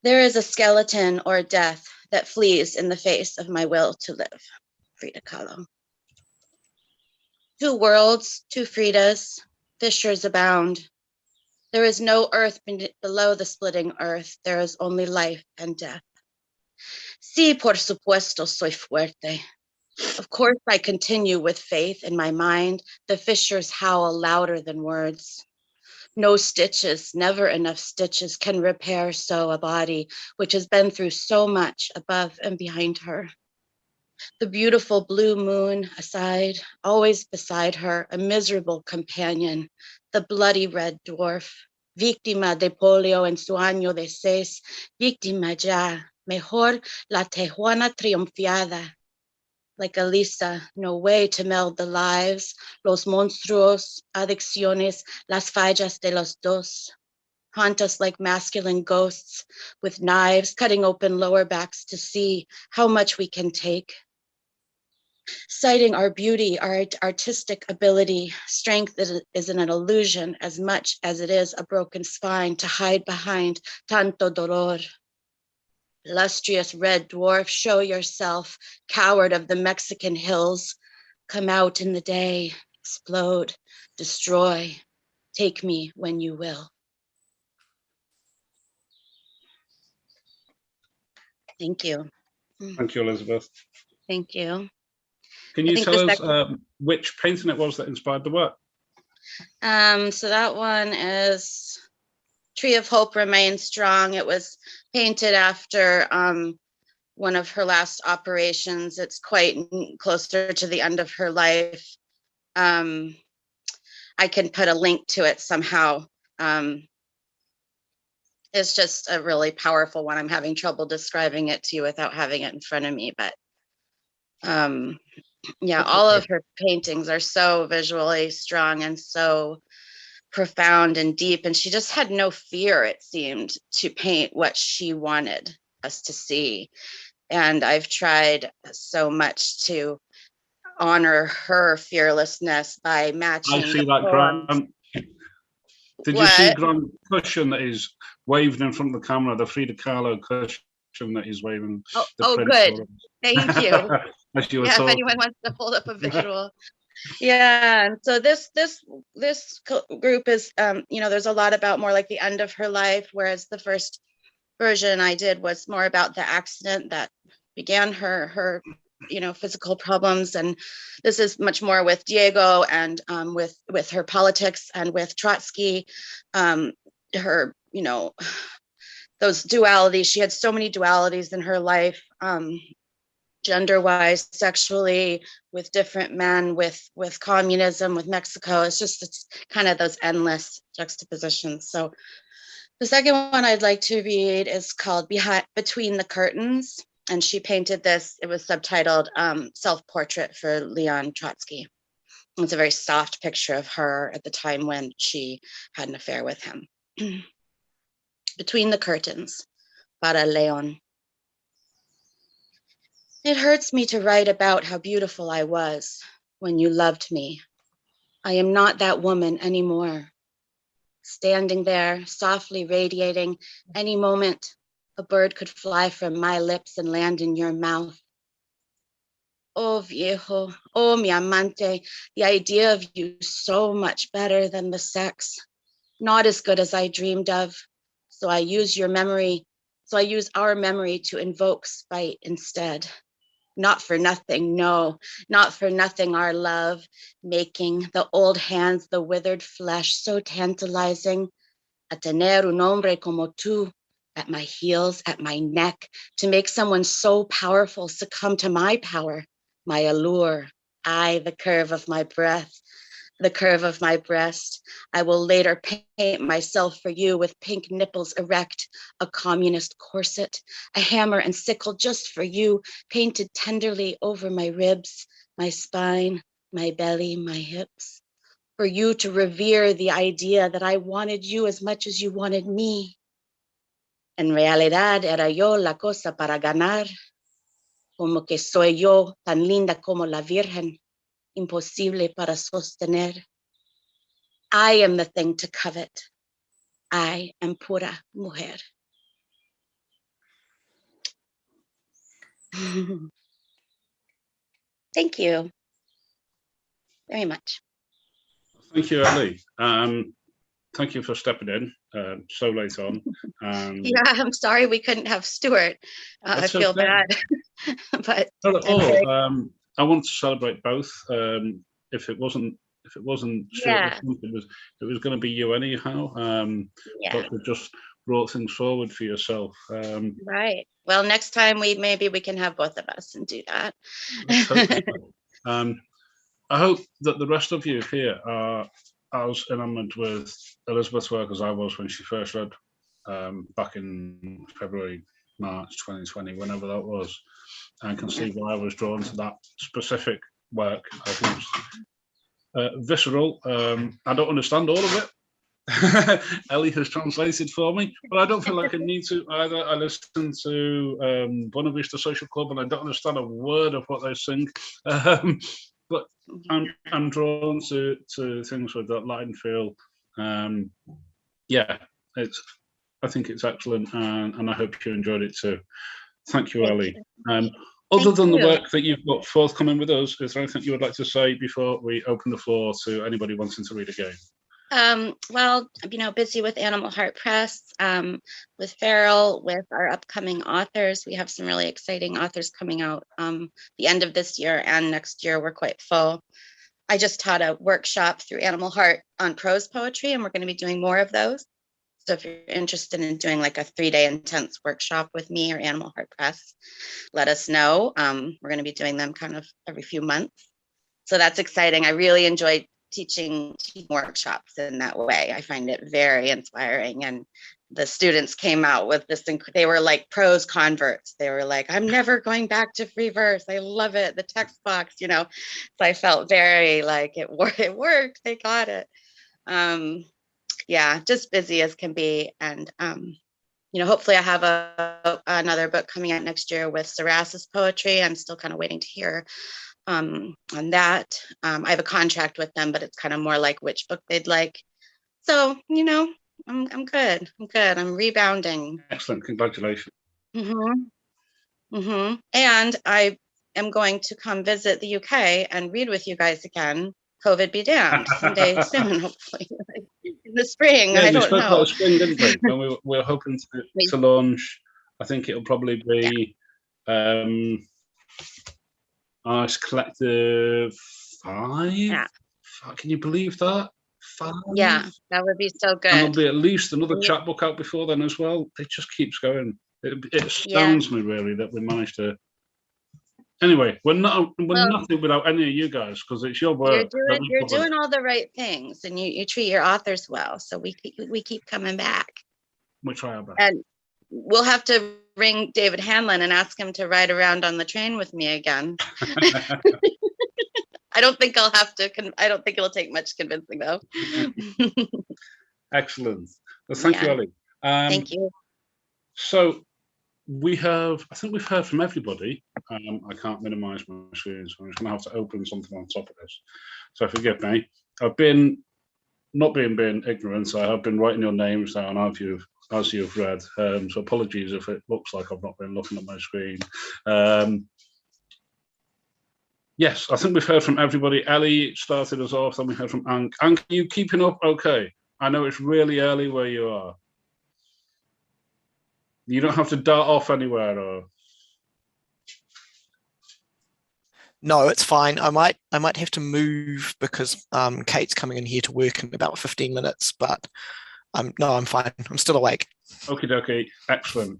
There is a skeleton or death that flees in the face of my will to live. Frida Kahlo. Two worlds, two Fridas, fissures abound. There is no earth below the splitting earth. There is only life and death. Sí, por supuesto, soy fuerte. Of course, I continue with faith in my mind. The fissures howl louder than words. No stitches, never enough stitches can repair so a body which has been through so much above and behind her. The beautiful blue moon aside, always beside her, a miserable companion, the bloody red dwarf, víctima de polio en su año de 6, víctima ya, mejor la Tijuana triunfiada. Like Elisa, no way to meld the lives, los monstruos, adicciones, las fallas de los dos. Haunt us like masculine ghosts with knives, cutting open lower backs to see how much we can take. Citing our beauty, our artistic ability, strength is an illusion as much as it is a broken spine to hide behind tanto dolor. Illustrious red dwarf, show yourself, coward of the Mexican hills. Come out in the day, explode, destroy. Take me when you will. Thank you. Thank you, Elisabeth. Thank you. Can you tell us which painting it was that inspired the work? So that one is Tree of Hope, Remain Strong. It was painted after one of her last operations. It's quite closer to the end of her life. I can put a link to it somehow. It's just a really powerful one. I'm having trouble describing it to you without having it in front of me, but yeah, all of her paintings are so visually strong and so profound and deep, and she just had no fear, it seemed, to paint what she wanted us to see. And I've tried so much to honor her fearlessness by matching. I see that Grant. Did you see Grant cushion that is waved in front of the camera, the Frida Kahlo cushion that he's waving? Oh, good. Thank you. If anyone wants to hold up a visual. Yeah, and so this group is, there's a lot about more like the end of her life, whereas the first version I did was more about the accident that began her physical problems, and this is much more with Diego and with her politics and with Trotsky, her those dualities. She had so many dualities in her life. Gender-wise, sexually, with different men, with communism, with Mexico. It's kind of those endless juxtapositions. So the second one I'd like to read is called Between the Curtains. And she painted this, it was subtitled Self-Portrait for Leon Trotsky. It's a very soft picture of her at the time when she had an affair with him. Between the curtains, para Leon. It hurts me to write about how beautiful I was when you loved me. I am not that woman anymore. Standing there, softly radiating, any moment, a bird could fly from my lips and land in your mouth. Oh, viejo, oh, mi amante, the idea of you so much better than the sex. Not as good as I dreamed of. So I use our memory to invoke spite instead. Not for nothing, no, not for nothing our love, making the old hands, the withered flesh so tantalizing. A tener un hombre como tú at my heels, at my neck, to make someone so powerful succumb to my power, my allure, the curve of my breath, the curve of my breast. I will later paint myself for you with pink nipples erect, a communist corset, a hammer and sickle just for you, painted tenderly over my ribs, my spine, my belly, my hips. For you to revere the idea that I wanted you as much as you wanted me. En realidad era yo la cosa para ganar, como que soy yo tan linda como la Virgen, imposible para sostener. I am the thing to covet. I am pura mujer. Thank you very much. Thank you, Ellie. Thank you for stepping in so late on. Yeah, I'm sorry we couldn't have Stuart. I feel bad, but not at all. I want to celebrate both. If it wasn't Stuart, it was going to be you anyhow. But you just brought things forward for yourself. Right. Well, next time maybe we can have both of us and do that. I hope that the rest of you here are as enamoured with Elisabeth's work as I was when she first read back in February, March 2020, whenever that was, and can see why I was drawn to that specific work. I think it's visceral. I don't understand all of it. Ellie has translated for me, but I don't feel like I need to either. I listen to Buena Vista Social Club and I don't understand a word of what they sing. But I'm drawn to things with that Latin feel. I think it's excellent, and I hope you enjoyed it too. Thank you, Ellie. Other than the work that you've got forthcoming with us, is there anything you would like to say before we open the floor to anybody wanting to read again? Well, busy with Animal Heart Press, with Feral, with our upcoming authors. We have some really exciting authors coming out the end of this year and next year. We're quite full. I just taught a workshop through Animal Heart on prose poetry, and we're going to be doing more of those. So if you're interested in doing like a 3-day intense workshop with me or Animal Heart Press, let us know. We're going to be doing them kind of every few months. So that's exciting. I really enjoyed teaching workshops in that way. I find it very inspiring. And the students came out with this, they were like prose converts. They were like, I'm never going back to free verse. I love it. The text box, So I felt very like it worked. They got it. Just busy as can be. And, hopefully I have another book coming out next year with Saras's poetry. I'm still kind of waiting to hear on that. I have a contract with them, but it's kind of more like which book they'd like. So, I'm good. I'm rebounding. Excellent. Congratulations. And I am going to come visit the UK and read with you guys again. COVID be damned. Someday soon, hopefully. In the spring. Yeah, I we don't spoke know. about the spring, didn't we? When we were hoping to launch. I think it'll probably be Arts Collective 5. Yeah. Can you believe that? 5? Yeah, that would be so good. And there'll be at least another chapbook out before then as well. It just keeps going. It astounds me really that we managed to. Anyway, we're nothing without any of you guys because it's your work. You're doing all the right things, and you treat your authors well. So we keep coming back. We try our best. And we'll have to ring David Hanlon and ask him to ride around on the train with me again. I don't think I'll have to. I don't think it'll take much convincing, though. Excellent. Well, thank you, Ellie. Thank you. So I think we've heard from everybody. I can't minimize my screen, so I'm just going to have to open something on top of this. So forgive me. I've been, not being ignorant, I have been writing your names down as you've read. So apologies if it looks like I've not been looking at my screen. Yes, I think we've heard from everybody. Ellie started us off, then we heard from Ankh. Ankh, are you keeping up okay? I know it's really early where you are. You don't have to dart off anywhere, or? No, it's fine. I might have to move because Kate's coming in here to work in about 15 minutes, but no, I'm fine. I'm still awake. Okie dokie, excellent.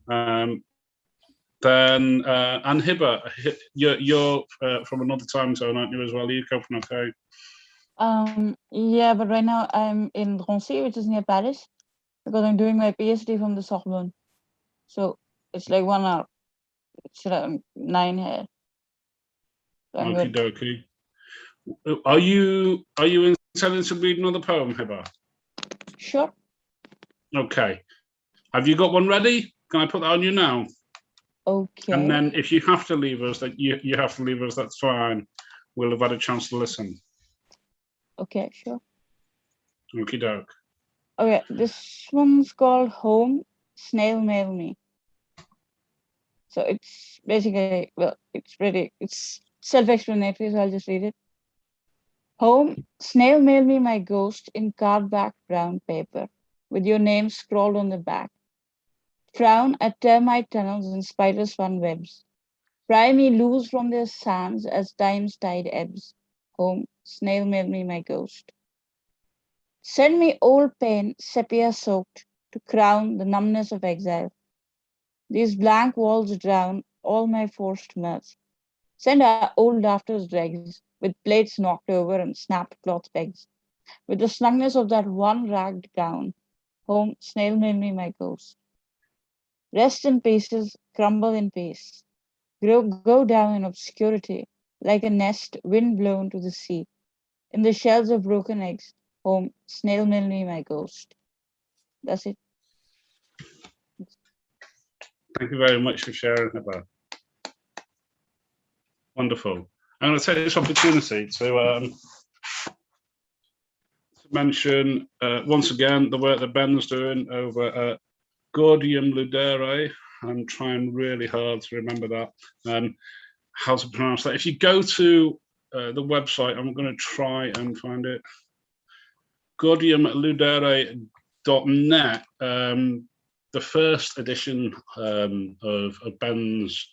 Then and Hibah, you're from another time zone, aren't you, as well? Are you coping okay? Yeah, but right now I'm in Drancy, which is near Paris, because I'm doing my PhD from the Sorbonne. So it's like 1 hour. It's 9 here. So Okie dokie. Are you intending to read another poem, Hibah? Sure. Okay. Have you got one ready? Can I put that on you now? Okay. And then if you have to leave us, that you have to leave us, that's fine. We'll have had a chance to listen. Okay, sure. Okie doke. Okay, this one's called Home, Snail Mail Me. So it's basically, well, it's self-explanatory, so I'll just read it. Home, snail mail me my ghost in cardback brown paper, with your name scrawled on the back. Frown at termite tunnels and spider spun webs. Pry me loose from their sands as time's tide ebbs. Home, snail mail me my ghost. Send me old pain, sepia soaked, to crown the numbness of exile. These blank walls drown all my forced mirth. Send our old afters dregs, with plates knocked over and snapped cloth pegs. With the snugness of that one ragged gown. Home, snail mail me my ghost. Rest in pieces, crumble in peace. Go down in obscurity, like a nest wind blown to the sea. In the shells of broken eggs, home, snail mail me my ghost. That's it. Thank you very much for sharing, Hibah. Wonderful. I'm going to take this opportunity to mention once again the work that Ben's doing over at Gaudium Ludere. I'm trying really hard to remember that, how to pronounce that. If you go to the website, I'm going to try and find it. GaudiumLudere.net. The first edition of Ben's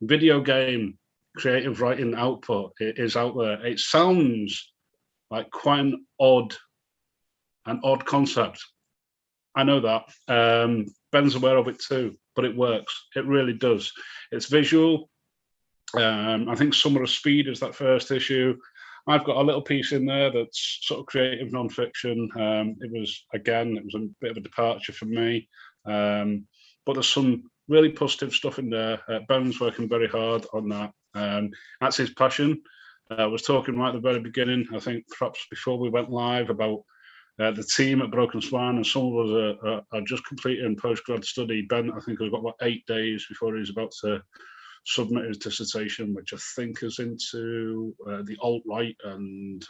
video game creative writing output is out there. It sounds like quite an odd concept. I know that. Ben's aware of it too, but it works. It really does. It's visual. I think Summer of Speed is that first issue. I've got a little piece in there that's sort of creative non-fiction. It was a bit of a departure for me. But there's some really positive stuff in there. Ben's working very hard on that. That's his passion. I was talking right at the very beginning, I think perhaps before we went live, about the team at Broken Swan, and some of us are just completing postgrad study. Ben, I think, has got about 8 days before he's about to submit his dissertation, which I think is into the alt-right and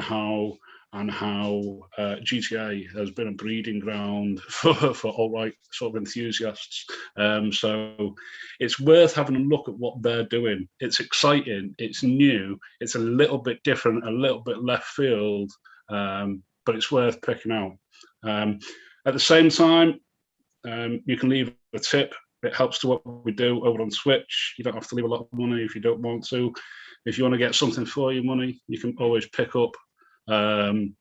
how GTA has been a breeding ground for alt-right sort of enthusiasts. So it's worth having a look at what they're doing. It's exciting, it's new, it's a little bit different, a little bit left field, but it's worth picking out. At the same time, you can leave a tip. It helps to what we do over on Twitch. You don't have to leave a lot of money if you don't want to. If you want to get something for your money, you can always pick up one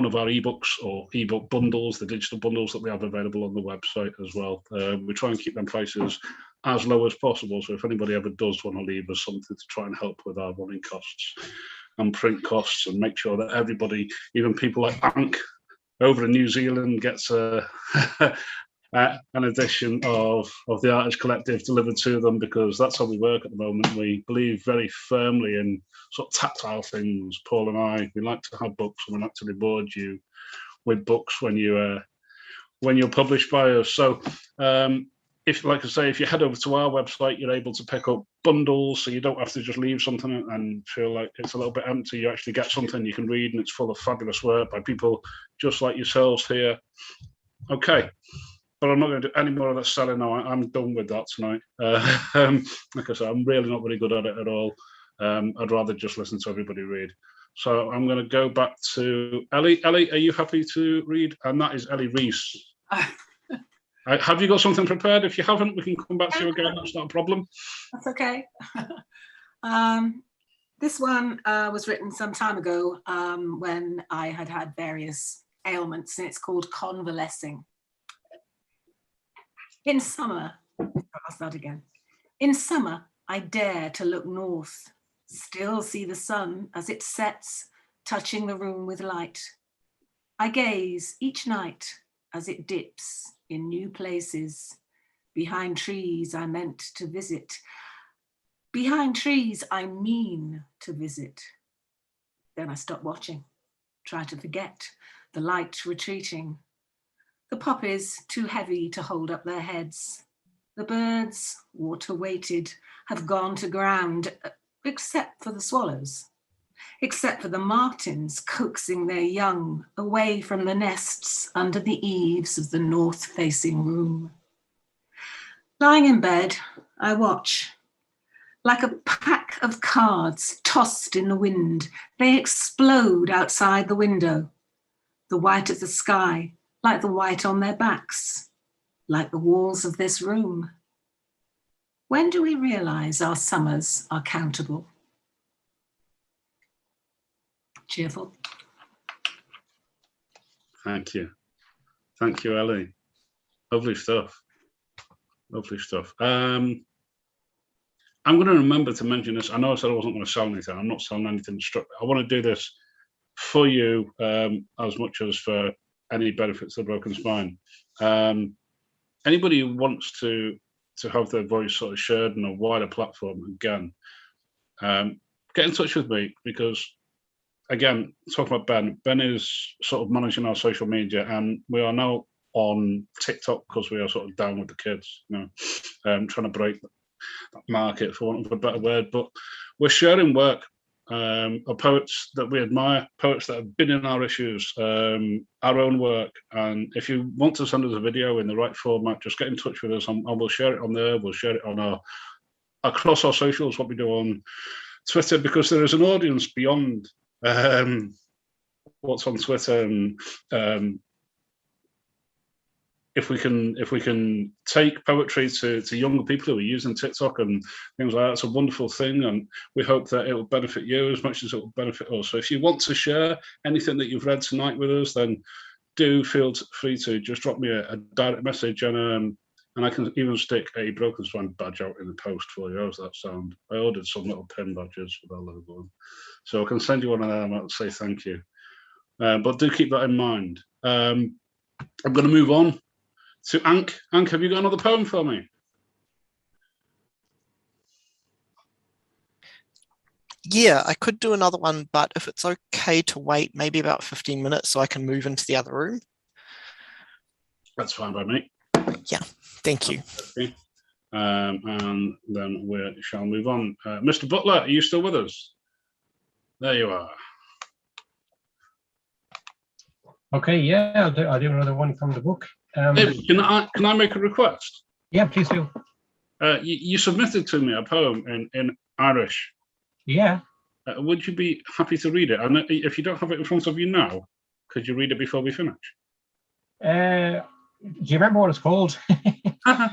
of our ebooks or ebook bundles, the digital bundles that we have available on the website as well. We try and keep them prices as low as possible. So if anybody ever does want to leave us something to try and help with our running costs and print costs, and make sure that everybody, even people like Ankh over in New Zealand, gets an edition of the Artist Collective delivered to them, because that's how we work at the moment. We believe very firmly in sort of tactile things. Paul and I, we like to have books, and we like to reward you with books when you're published by us. So if, like I say, if you head over to our website, you're able to pick up bundles, so you don't have to just leave something and feel like it's a little bit empty. You actually get something you can read, and it's full of fabulous work by people just like yourselves here. Okay. But I'm not going to do any more of that selling now. I'm done with that tonight. Like I said, I'm really not very good at it at all. I'd rather just listen to everybody read. So I'm going to go back to Ellie. Ellie, are you happy to read? And that is Ellie Rees. Have you got something prepared? If you haven't, we can come back to you again. That's not a problem. That's okay. This one was written some time ago when I had various ailments, and it's called Convalescing. In summer, I'll start again. In summer, I dare to look north, still see the sun as it sets, touching the room with light. I gaze each night as it dips in new places, behind trees I meant to visit, behind trees I mean to visit. Then I stop watching, try to forget, the light retreating. The poppies too heavy to hold up their heads. The birds, water weighted, have gone to ground, except for the swallows, except for the martins coaxing their young away from the nests under the eaves of the north-facing room. Lying in bed, I watch. Like a pack of cards tossed in the wind, they explode outside the window. The white of the sky, like the white on their backs, like the walls of this room. When do we realize our summers are countable? Cheerful. Thank you. Thank you, Ellie. Lovely stuff. Lovely stuff. I'm going to remember to mention this. I know I said I wasn't going to sell anything. I'm not selling anything. I want to do this for you as much as for any benefits of the broken spine. Anybody who wants to have their voice sort of shared on a wider platform, again, get in touch with me, because, again, talking about Ben is sort of managing our social media, and we are now on TikTok because we are sort of down with the kids, trying to break that market, for want of a better word. But we're sharing work of poets that we admire, poets that have been in our issues, our own work. And if you want to send us a video in the right format, just get in touch with us, and we'll share it on there. We'll share it on across our socials, what we do on Twitter, because there is an audience beyond what's on Twitter. And if we can take poetry to younger people who are using TikTok and things like that, it's a wonderful thing, and we hope that it will benefit you as much as it will benefit us. So if you want to share anything that you've read tonight with us, then do feel free to just drop me a direct message, and I can even stick a Broken Spine badge out in the post for you. How's that sound? I ordered some little pin badges with our logo on, so I can send you one of them and say thank you. But do keep that in mind. I'm going to move on to Ankh. Ankh, have you got another poem for me? Yeah, I could do another one, but if it's okay to wait maybe about 15 minutes so I can move into the other room. That's fine by me. Yeah, thank you. Okay. And then we shall move on. Mr. Butler, are you still with us? There you are. Okay, yeah, I'll do another one from the book. David, can I make a request? Yeah, please do. You submitted to me a poem in Irish. Yeah. Would you be happy to read it? And if you don't have it in front of you now, could you read it before we finish? Do you remember what it's called? Not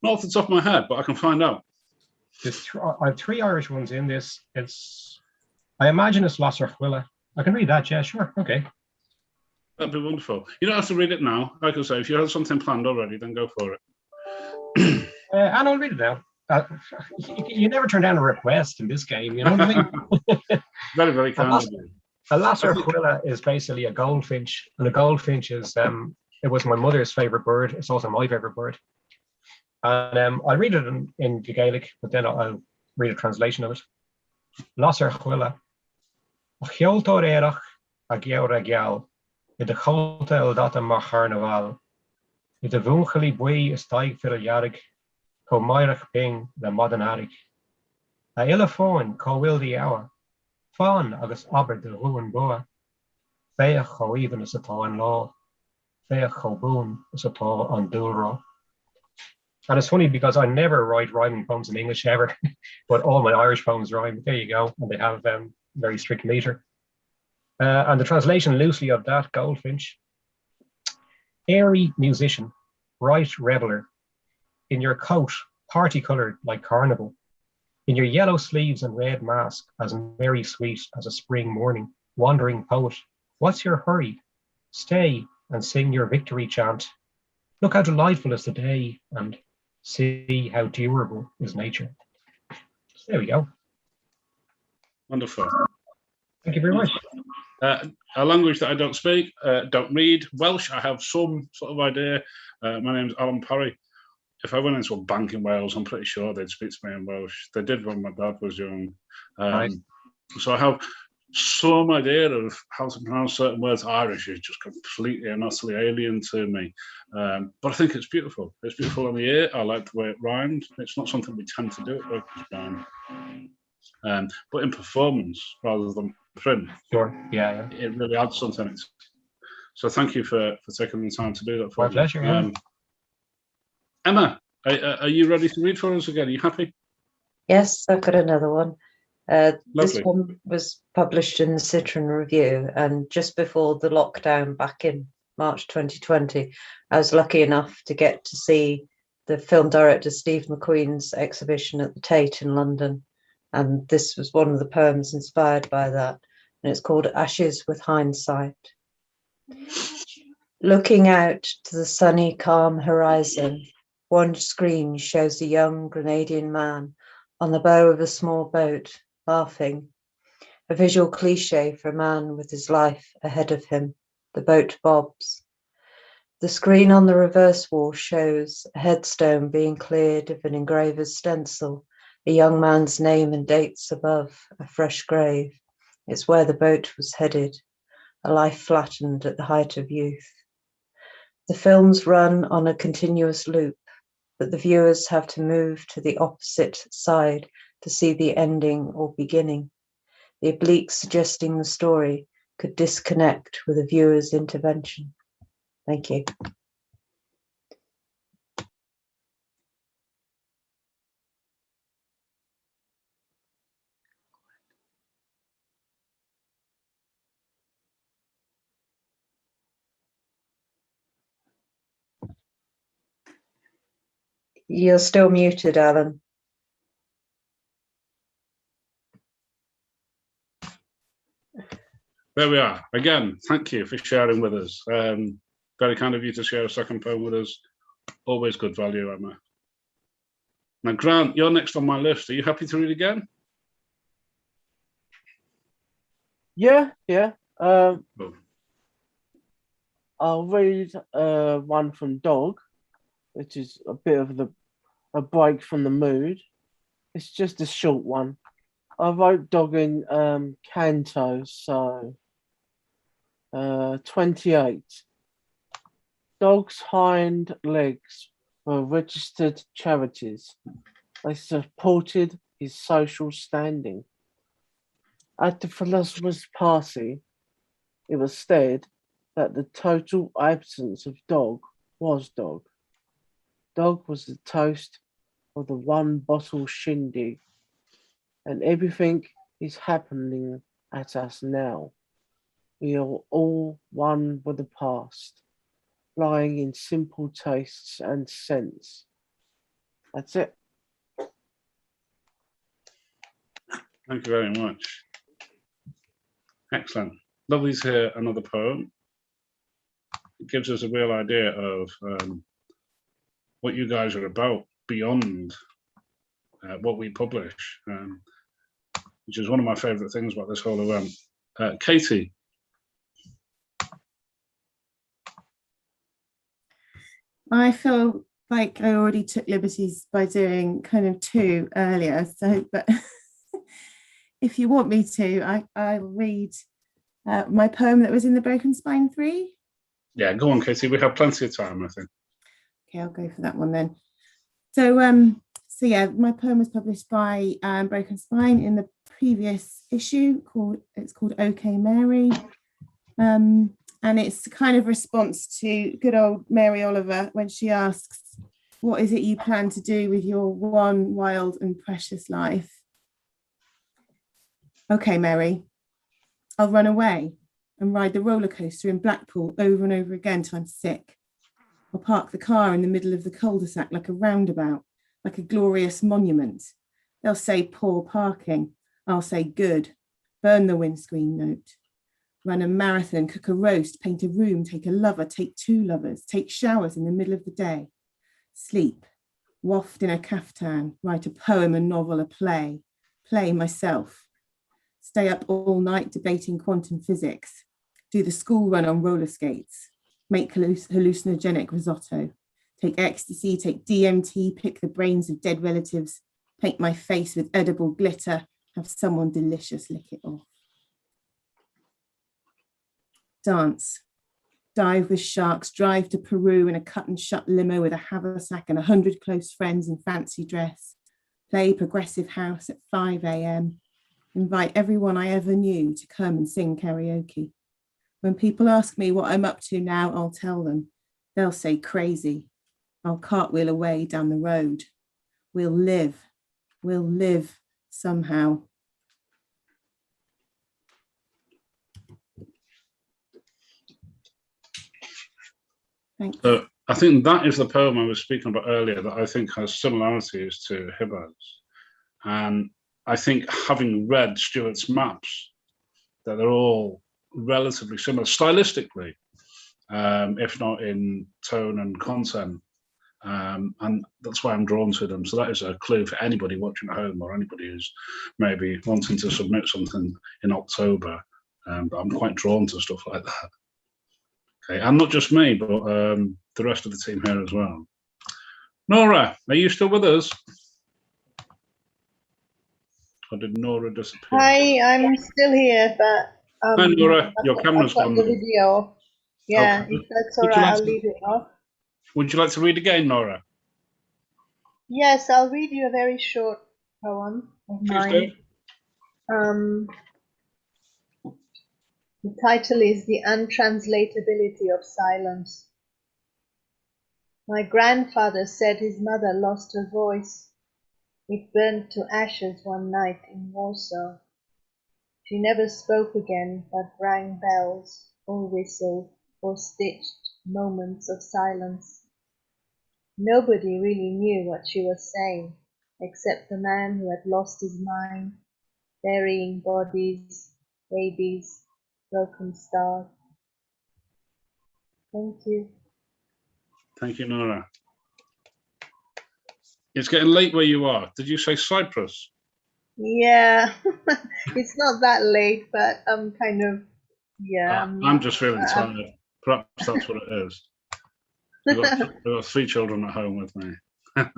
off the top of my head, but I can find out. I have 3 Irish ones in this. I imagine it's Lasser Fuilla. I can read that, yeah, sure, okay. That'd be wonderful. You don't have to read it now. Like I say, if you have something planned already, then go for it. And I'll read it now. You never turn down a request in this game, you know what I mean? Very, very kind of you. A Lasser Fuilla is basically a goldfinch, and a goldfinch is It was my mother's favourite bird. It's also my favourite bird. And I'll read it in the Gaelic, but then I'll read a translation of it. Lasser chwila. Chioltor erach a geor a geal. I de cholte el data mar carnaval. I de vungeli bui is taig vir a jarig. Co meirich bing the modanarig. A ille foin co wil die hour. Fawn agus aber de ruin boa. Feach co even is a ta in law. Feach co boon is a ta on dulra. And it's funny because I never write rhyming poems in English ever, but all my Irish poems rhyme. There you go. And they have very strict meter. And the translation loosely of that, Goldfinch. Airy musician, bright reveller, in your coat, party-coloured like carnival, in your yellow sleeves and red mask, as merry sweet as a spring morning, wandering poet, what's your hurry? Stay and sing your victory chant. Look how delightful is the day, and see how durable is nature. So there we go. Wonderful. Thank you very much. A language that I don't speak, don't read. Welsh, I have some sort of idea. My name's Alan Parry. If I went into a bank in Wales, I'm pretty sure they'd speak to me in Welsh. They did when my dad was young. Nice. So I have some idea of how to pronounce certain words. Irish is just completely and utterly alien to me. But I think it's beautiful. It's beautiful on the ear. I like the way it rhymed. It's not something we tend to do at Workers' Band. But in performance rather than print, sure, yeah. It really adds something. So thank you for taking the time to do that for my me. pleasure. Yeah. Emma, are you ready to read for us again? Are you happy? Yes, I've got another one. This Lovely. one was published in the Citron Review, and just before the lockdown back in March 2020, I was lucky enough to get to see the film director Steve McQueen's exhibition at the Tate in London. And this was one of the poems inspired by that. And it's called Ashes with Hindsight. Looking out to the sunny, calm horizon, one screen shows a young Grenadian man on the bow of a small boat, laughing. A visual cliche for a man with his life ahead of him. The boat bobs. The screen on the reverse wall shows a headstone being cleared of an engraver's stencil, a young man's name and dates above, a fresh grave. It's where the boat was headed, a life flattened at the height of youth. The films run on a continuous loop, but the viewers have to move to the opposite side to see the ending or beginning. The oblique suggesting the story could disconnect with a viewer's intervention. Thank you. You're still muted, Alan. There we are. Again, thank you for sharing with us. Very kind of you to share a second poem with us. Always good value, Emma. Now, Grant, you're next on my list. Are you happy to read again? Yeah. Oh. I'll read one from Dog, which is a bit of a break from the mood. It's just a short one. I wrote Dog in canto, so 28. Dog's hind legs were registered charities. They supported his social standing. At the philosopher's party, it was said that the total absence of Dog was Dog. Dog was the toast of the one bottle shindig, and everything is happening at us now. We are all one with the past, lying in simple tastes and scents. That's it. Thank you very much. Excellent. Lovely to hear another poem. It gives us a real idea of what you guys are about beyond what we publish, which is one of my favourite things about this whole event. Katie. I feel like I already took liberties by doing kind of 2 earlier. So, but if you want me to, I'll read my poem that was in the Broken Spine 3. Yeah, go on, Katie. We have plenty of time, I think. Okay, I'll go for that one then. So, so yeah, my poem was published by Broken Spine in the previous issue. It's called OK Mary, and it's a kind of response to good old Mary Oliver when she asks, "What is it you plan to do with your one wild and precious life?" Okay, Mary, I'll run away and ride the roller coaster in Blackpool over and over again till I'm sick. I'll park the car in the middle of the cul-de-sac like a roundabout, like a glorious monument. They'll say poor parking. I'll say good. Burn the windscreen note. Run a marathon, cook a roast, paint a room, take a lover, take 2 lovers, take showers in the middle of the day. Sleep, waft in a caftan, write a poem, a novel, a play myself. Stay up all night debating quantum physics. Do the school run on roller skates. Make hallucinogenic risotto. Take ecstasy, take DMT, pick the brains of dead relatives, paint my face with edible glitter, have someone delicious lick it off. Dance, dive with sharks, drive to Peru in a cut and shut limo with a haversack and 100 close friends in fancy dress, play progressive house at 5 a.m, invite everyone I ever knew to come and sing karaoke. When people ask me what I'm up to now, I'll tell them. They'll say crazy. I'll cartwheel away down the road. We'll live somehow. Thanks. So I think that is the poem I was speaking about earlier that I think has similarities to Hibah's. And I think having read Stuart's maps, that they're all relatively similar stylistically, if not in tone and content. And that's why I'm drawn to them. So that is a clue for anybody watching at home or anybody who's maybe wanting to submit something in October. But I'm quite drawn to stuff like that. Okay, and not just me, but the rest of the team here as well. Nora, are you still with us? Or did Nora disappear? Hi, I'm still here, but Hi, Nora, your camera's I've got gone. the video. Yeah, Okay. if that's all right, I'll leave it off. Would you like to read again, Nora? Yes, I'll read you a very short poem of mine. The title is The Untranslatability of Silence. My grandfather said his mother lost her voice. It burned to ashes one night in Warsaw. She never spoke again, but rang bells, or whistled, or stitched moments of silence. Nobody really knew what she was saying, except the man who had lost his mind, burying bodies, babies, broken stars. Thank you. Thank you, Nora. It's getting late where you are. Did you say Cyprus? Yeah, it's not that late, but I'm kind of, yeah. I'm just feeling tired. Perhaps that's what it is. I've got 3 children at home with me. I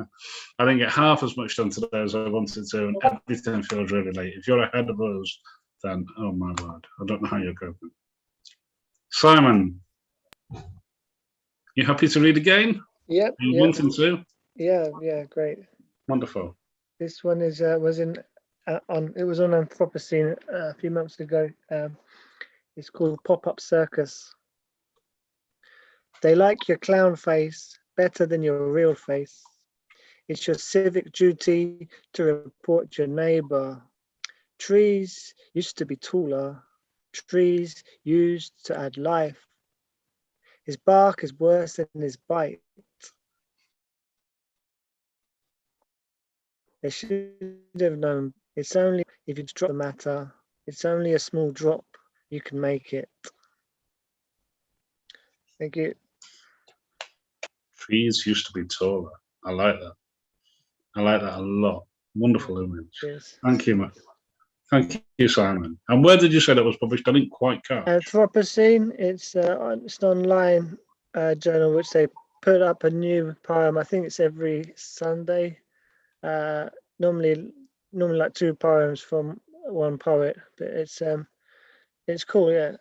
didn't get half as much done today as I wanted to, and everything feels really late. If you're ahead of us, then, oh my word, I don't know how you're coping. Simon, you happy to read again? Yep. Are you wanting to? Yeah, great. Wonderful. This one is was on Anthropocene a few months ago. It's called Pop-Up Circus. They like your clown face better than your real face. It's your civic duty to report your neighbor. Trees used to be taller. Trees used to add life. His bark is worse than his bite. They should have known. It's only if you drop the matter. It's only a small drop. You can make it. Thank you. Trees used to be taller. I like that. I like that a lot. Wonderful image. Yes. Thank you, Matt. Thank you, Simon. And where did you say that was published? I didn't quite catch. Anthropocene. It's an online journal which they put up a new poem. I think it's every Sunday. Normally like 2 poems from one poet, but it's cool, yeah.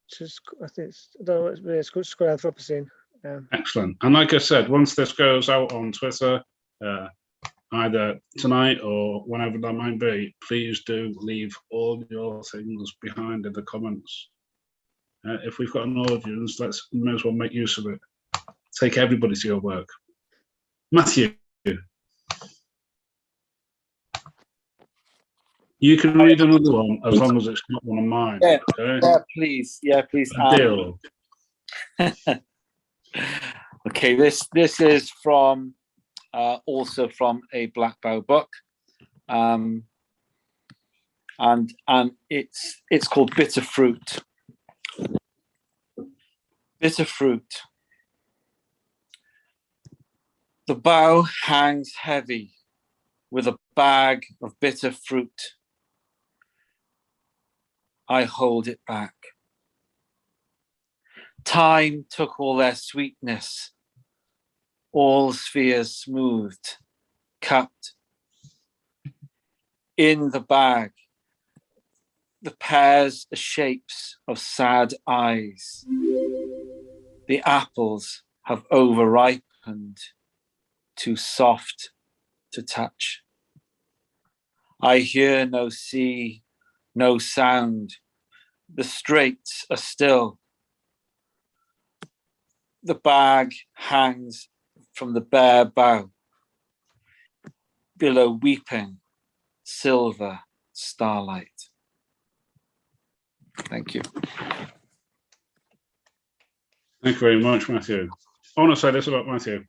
Just I think I don't know what it's called, Square Anthropocene. Excellent. And like I said, once this goes out on Twitter, either tonight or whenever that might be, please do leave all your things behind in the comments. If we've got an audience, let's may as well make use of it. Take everybody to your work. Matthew, you can read another one as long as it's not one of mine. Yeah, okay? please. Yeah, please. Deal. Okay, this is from also from a Black Bow book, and it's called Bitter Fruit. Bitter fruit. The bough hangs heavy with a bag of bitter fruit. I hold it back. Time took all their sweetness, all spheres smoothed, cupped. In the bag, the pears are shapes of sad eyes. The apples have over-ripened, too soft to touch. I hear no sea, no sound. The straits are still. The bag hangs from the bare bough, below weeping silver starlight. Thank you. Thank you very much, Matthew. I want to say this about Matthew.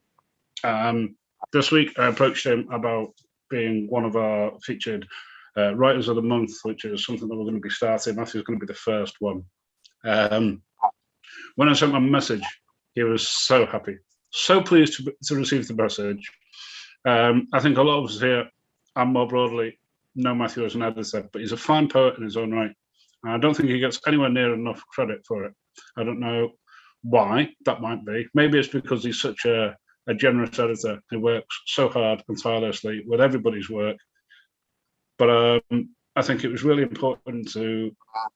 This week I approached him about being one of our featured Writers of the Month, which is something that we're going to be starting. Matthew's going to be the first one. When I sent him a message, he was so happy, so pleased to receive the message. I think a lot of us here, and more broadly, know Matthew as an editor, but he's a fine poet in his own right. And I don't think he gets anywhere near enough credit for it. I don't know why that might be. Maybe it's because he's such a generous editor who works so hard and tirelessly with everybody's work. But I think it was really important to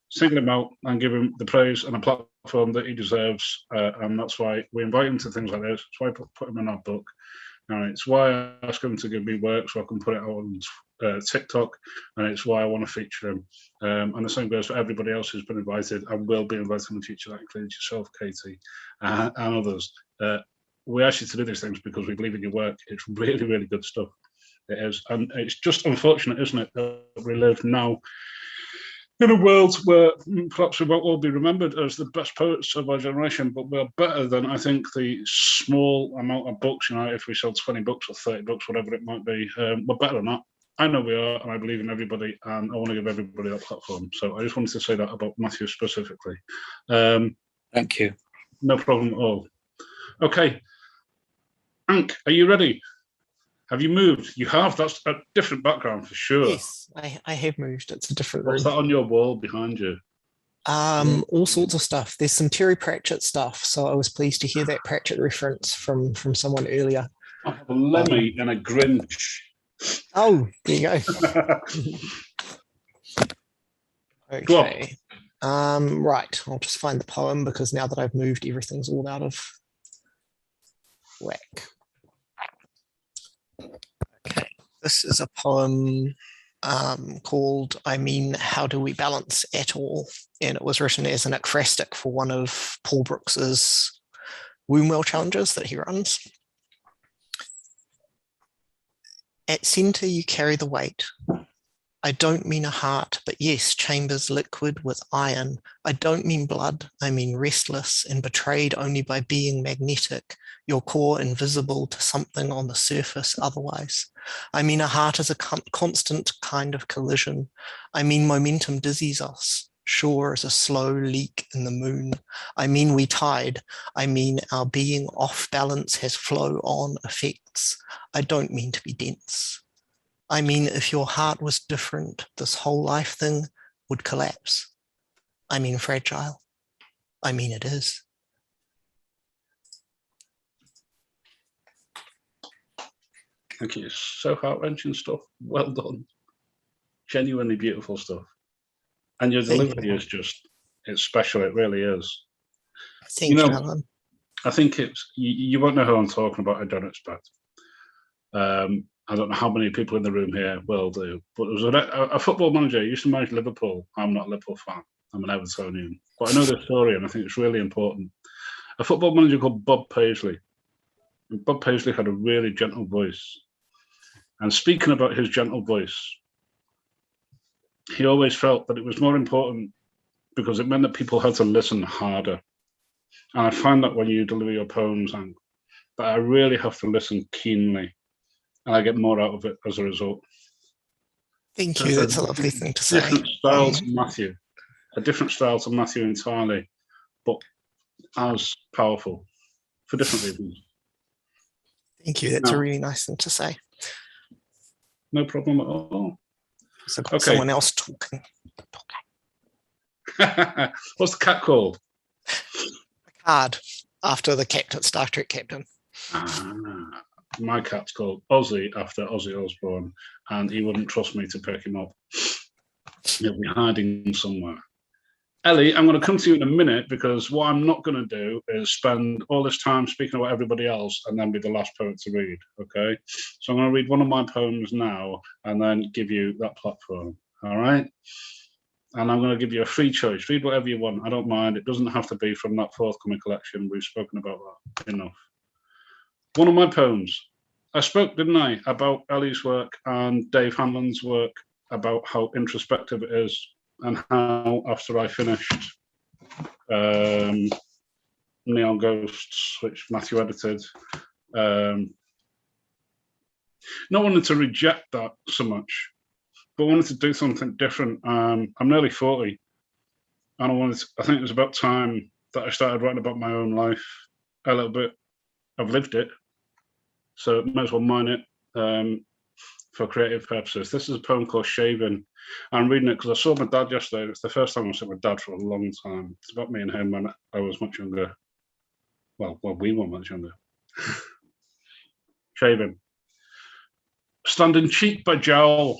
single him out and give him the praise and a platform that he deserves. And that's why we invite him to things like this. It's why I put him in our book. And it's why I ask him to give me work so I can put it out on TikTok. And it's why I want to feature him. And the same goes for everybody else who's been invited and will be invited in the future. That includes yourself, Katie, and others. We ask you to do these things because we believe in your work. It's really, really good stuff. It is. And it's just unfortunate, isn't it, that we live now in a world where perhaps we won't all be remembered as the best poets of our generation, but we're better than, I think, the small amount of books, you know, if we sell 20 books or 30 books, whatever it might be, we're better than that. I know we are, and I believe in everybody, and I want to give everybody that platform. So I just wanted to say that about Matthew specifically. Thank you. No problem at all. Okay. Ankh, are you ready? Have you moved? You have. That's a different background for sure. Yes, I have moved. It's a different room. What's that on your wall behind you? All sorts of stuff. There's some Terry Pratchett stuff, so I was pleased to hear that Pratchett reference from someone earlier. I have a Lemmy and a Grinch. Oh, there you go. Okay. Right, I'll just find the poem because now that I've moved, everything's all out of whack. Okay, this is a poem called I Mean, How Do We Balance at All? And it was written as an ekphrastic for one of Paul Brooks's Wombwell challenges that he runs. At centre you carry the weight. I don't mean a heart, but yes, chambers liquid with iron. I don't mean blood, I mean restless and betrayed only by being magnetic, your core invisible to something on the surface otherwise. I mean a heart is a constant kind of collision. I mean momentum dizzies us, sure as a slow leak in the moon. I mean we tide. I mean our being off balance has flow-on effects. I don't mean to be dense. I mean, if your heart was different, this whole life thing would collapse. I mean, fragile. I mean, it is. Thank you. So heart-wrenching stuff. Well done. Genuinely beautiful stuff. And your delivery is just, it's special. It really is. Thank you, Alan. I think it's, you won't know who I'm talking about, I don't expect. I don't know how many people in the room here will do, but there was a football manager who used to manage Liverpool. I'm not a Liverpool fan, I'm an Evertonian. But I know this story and I think it's really important. A football manager called Bob Paisley. And Bob Paisley had a really gentle voice. And speaking about his gentle voice, he always felt that it was more important because it meant that people had to listen harder. And I find that when you deliver your poems, and that I really have to listen keenly, and I get more out of it as a result. Thank you. That's a lovely thing to say. Different style to Matthew, a different style to Matthew entirely, but as powerful for different reasons. Thank you. That's a really nice thing to say. No problem at all. So I've got someone else talking. What's the cat called? A card after the captain, Star Trek captain. My cat's called Ozzy after Ozzy Osbourne, and he wouldn't trust me to pick him up. He'll be hiding somewhere. Ellie, I'm going to come to you in a minute because what I'm not going to do is spend all this time speaking about everybody else and then be the last poet to read, okay? So I'm going to read one of my poems now and then give you that platform, all right? And I'm going to give you a free choice. Read whatever you want. I don't mind. It doesn't have to be from that forthcoming collection. We've spoken about that enough. One of my poems. I spoke, didn't I, about Ellie's work and Dave Hanlon's work, about how introspective it is, and how after I finished Neon Ghosts, which Matthew edited, not wanted to reject that so much, but wanted to do something different. I'm nearly 40, and I think it was about time that I started writing about my own life a little bit. I've lived it, so might as well mine it for creative purposes. This is a poem called Shaving. I'm reading it because I saw my dad yesterday. It's the first time I've seen my dad for a long time. It's about me and him when I was much younger. Well, we were much younger. Shaving. Standing cheek by jowl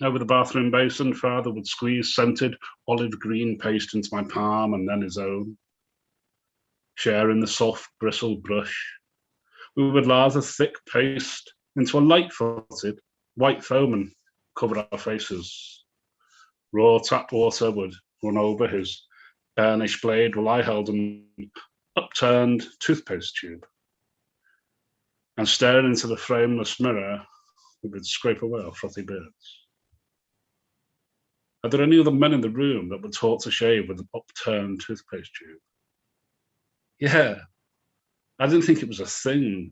over the bathroom basin, father would squeeze scented olive green paste into my palm and then his own. Sharing the soft bristled brush, we would lather thick paste into a light-footed white foam and cover our faces. Raw tap water would run over his burnished blade while I held an upturned toothpaste tube. And staring into the frameless mirror, we would scrape away our frothy beards. Are there any other men in the room that were taught to shave with an upturned toothpaste tube? Yeah. I didn't think it was a thing.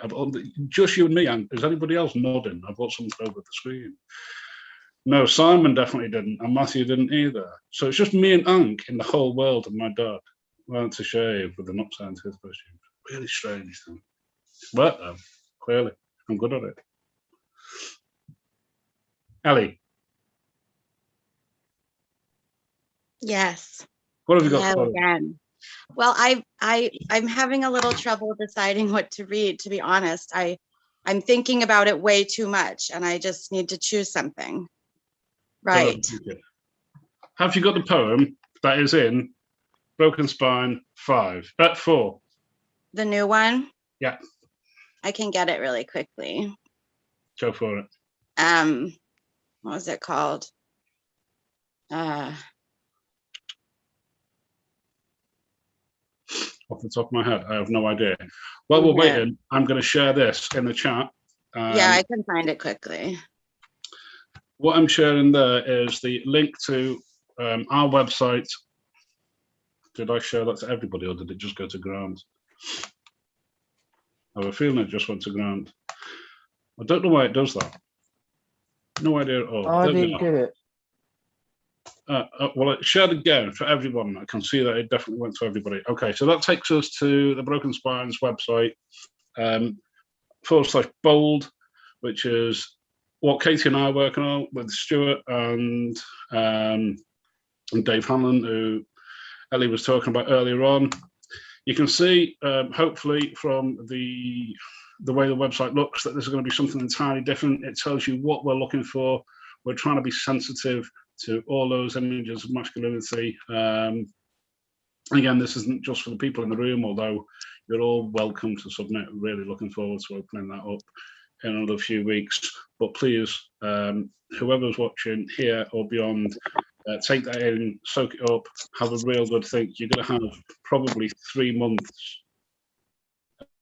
Just you and me. And is anybody else nodding? I've got something over the screen. No, Simon definitely didn't, and Matthew didn't either. So it's just me and Ankh in the whole world, and my dad learned to shave with an upturned toothpaste tube. Really strange thing. Worked though, clearly. I'm good at it. Ellie. Yes. What have you got? Again. Well, I'm having a little trouble deciding what to read, to be honest. I'm thinking about it way too much and I just need to choose something. Right. Have you got the poem that is in Broken Spine 4? The new one? Yeah. I can get it really quickly. Go for it. What was it called? Off the top of my head, I have no idea. While we're waiting, I'm going to share this in the chat. Yeah, I can find it quickly. What I'm sharing there is the link to our website. Did I share that to everybody or did it just go to Grant? I have a feeling it just went to Grant. I don't know why it does that. No idea at all. I didn't get it. Well, it shared again for everyone. I can see that it definitely went to everybody. Okay, so that takes us to the Broken Spines website, /bold, which is what Katie and I are working on with Stuart and Dave Hanlon, who Ellie was talking about earlier on. You can see, hopefully, from the the way the website looks, that this is going to be something entirely different. It tells you what we're looking for. We're trying to be sensitive to all those images of masculinity. Again, this isn't just for the people in the room, although you're all welcome to submit. Really looking forward to opening that up in another few weeks. But please, whoever's watching here or beyond, take that in, soak it up, have a real good think. You're going to have probably 3 months.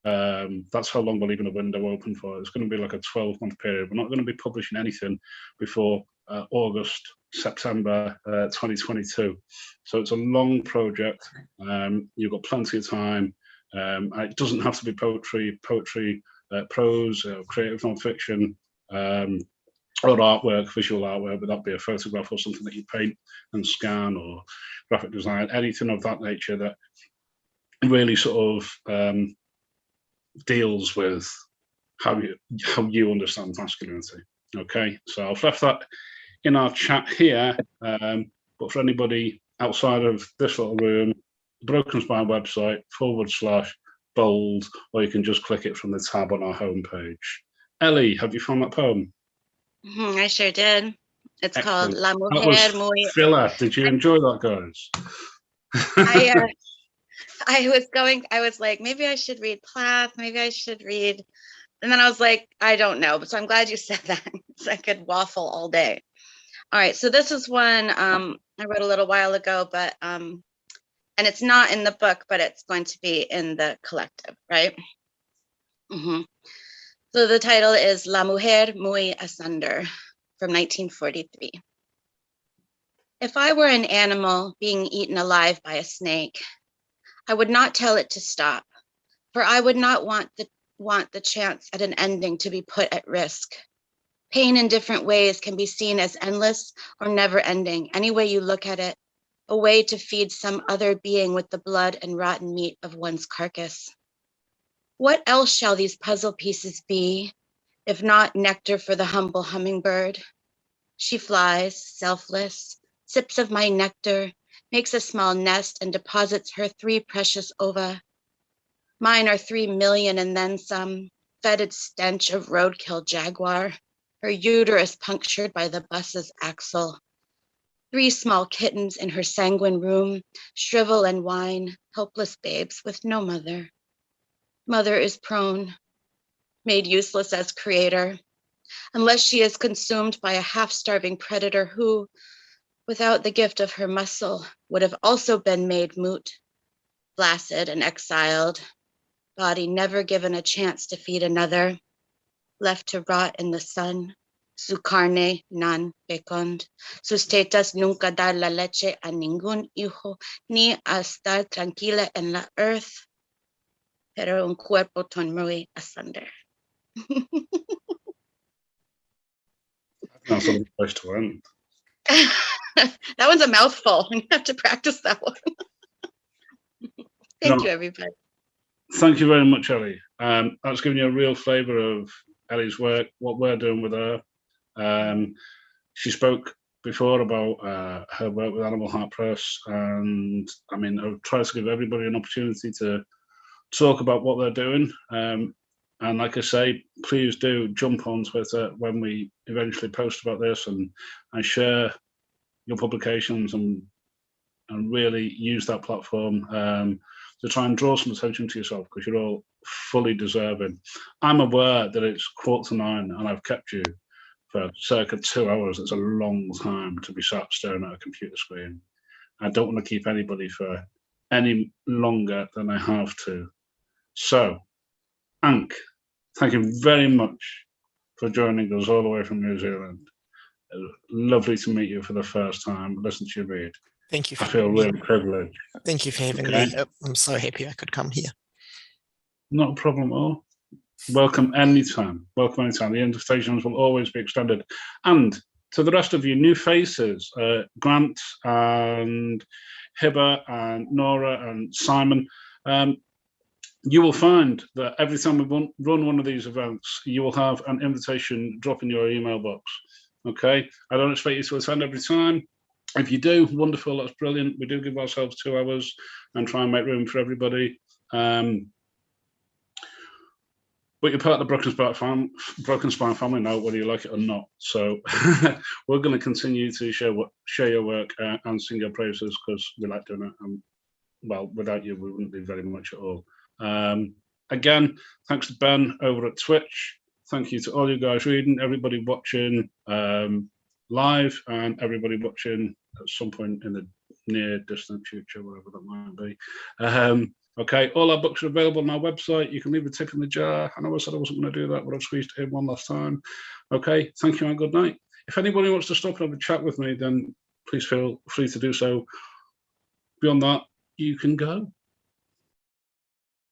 That's how long we're leaving the window open for. It's going to be like a 12-month period. We're not going to be publishing anything before August, September 2022. So it's a long project. You've got plenty of time. It doesn't have to be poetry, prose, creative non-fiction, or artwork, visual artwork, but that'd be a photograph or something that you paint and scan, or graphic design, anything of that nature that really sort of deals with how you understand masculinity. Okay, so I've left that in our chat here, but for anybody outside of this little room, Broken Spine website /bold, or you can just click it from the tab on our homepage. Ellie, have you found that poem? I sure did. It's Excellent. called La That Mujer was Muy. filler. Did you enjoy that, guys? I was like, maybe I should read Plath, maybe I should read, and then I was like, I don't know. But so I'm glad you said that, so I could waffle all day. All right, so this is one I wrote a little while ago, but and it's not in the book, but it's going to be in the collective, right? So the title is La Mujer Muy Asunder from 1943. If I were an animal being eaten alive by a snake, I would not tell it to stop, for I would not want the chance at an ending to be put at risk. Pain in different ways can be seen as endless or never ending, any way you look at it, a way to feed some other being with the blood and rotten meat of one's carcass. What else shall these puzzle pieces be, if not nectar for the humble hummingbird? She flies, selfless, sips of my nectar, makes a small nest and deposits her 3 precious ova. Mine are 3 million and then some, fetid stench of roadkill jaguar, her uterus punctured by the bus's axle. 3 small kittens in her sanguine room, shrivel and whine, helpless babes with no mother. Mother is prone, made useless as creator, unless she is consumed by a half-starving predator who, without the gift of her muscle, would have also been made moot, flaccid and exiled, body never given a chance to feed another, left to rot in the sun, su carne non fecund, sus tetas nunca dar la leche a ningún hijo, ni a estar tranquila en la earth, pero un cuerpo tan muy asunder. That's a good place to end. That one's a mouthful. You have to practice that one. Thank you, everybody. Thank you very much, Ellie. That's given you a real flavour of Ellie's work, what we're doing with her. She spoke before about her work with Animal Heart Press, and I mean, I've tried to give everybody an opportunity to talk about what they're doing. And like I say, please do jump on Twitter when we eventually post about this and share your publications and really use that platform to try and draw some attention to yourself, because you're all fully deserving. I'm aware that it's 8:45 and I've kept you for circa 2 hours. It's a long time to be sat staring at a computer screen. I don't want to keep anybody for any longer than I have to. So, Ankh, thank you very much for joining us all the way from New Zealand. Lovely to meet you for the first time. Listen to you read. Thank you. I feel really privileged. Thank you for having me. I'm so happy I could come here. Not a problem at all. Welcome anytime. Welcome anytime. The invitations will always be extended. And to the rest of you, new faces, Grant and Hibah and Nora and Simon, you will find that every time we run one of these events, you will have an invitation drop in your email box. Okay? I don't expect you to attend every time. If you do, wonderful, that's brilliant. We do give ourselves 2 hours and try and make room for everybody. But but you're part of the Broken Spine family now, whether you like it or not. So we're going to continue to share your work and sing your praises because we like doing it. Well, without you, we wouldn't be very much at all. Again, thanks to Ben over at Twitch. Thank you to all you guys reading, everybody watching live, and everybody watching at some point in the near distant future, whatever that might be. Okay, all our books are available on our website. You can leave a tip in the jar. I know I said I wasn't going to do that, but I've squeezed it in one last time. Okay, thank you and good night. If anybody wants to stop and have a chat with me, then please feel free to do so. Beyond that, you can go.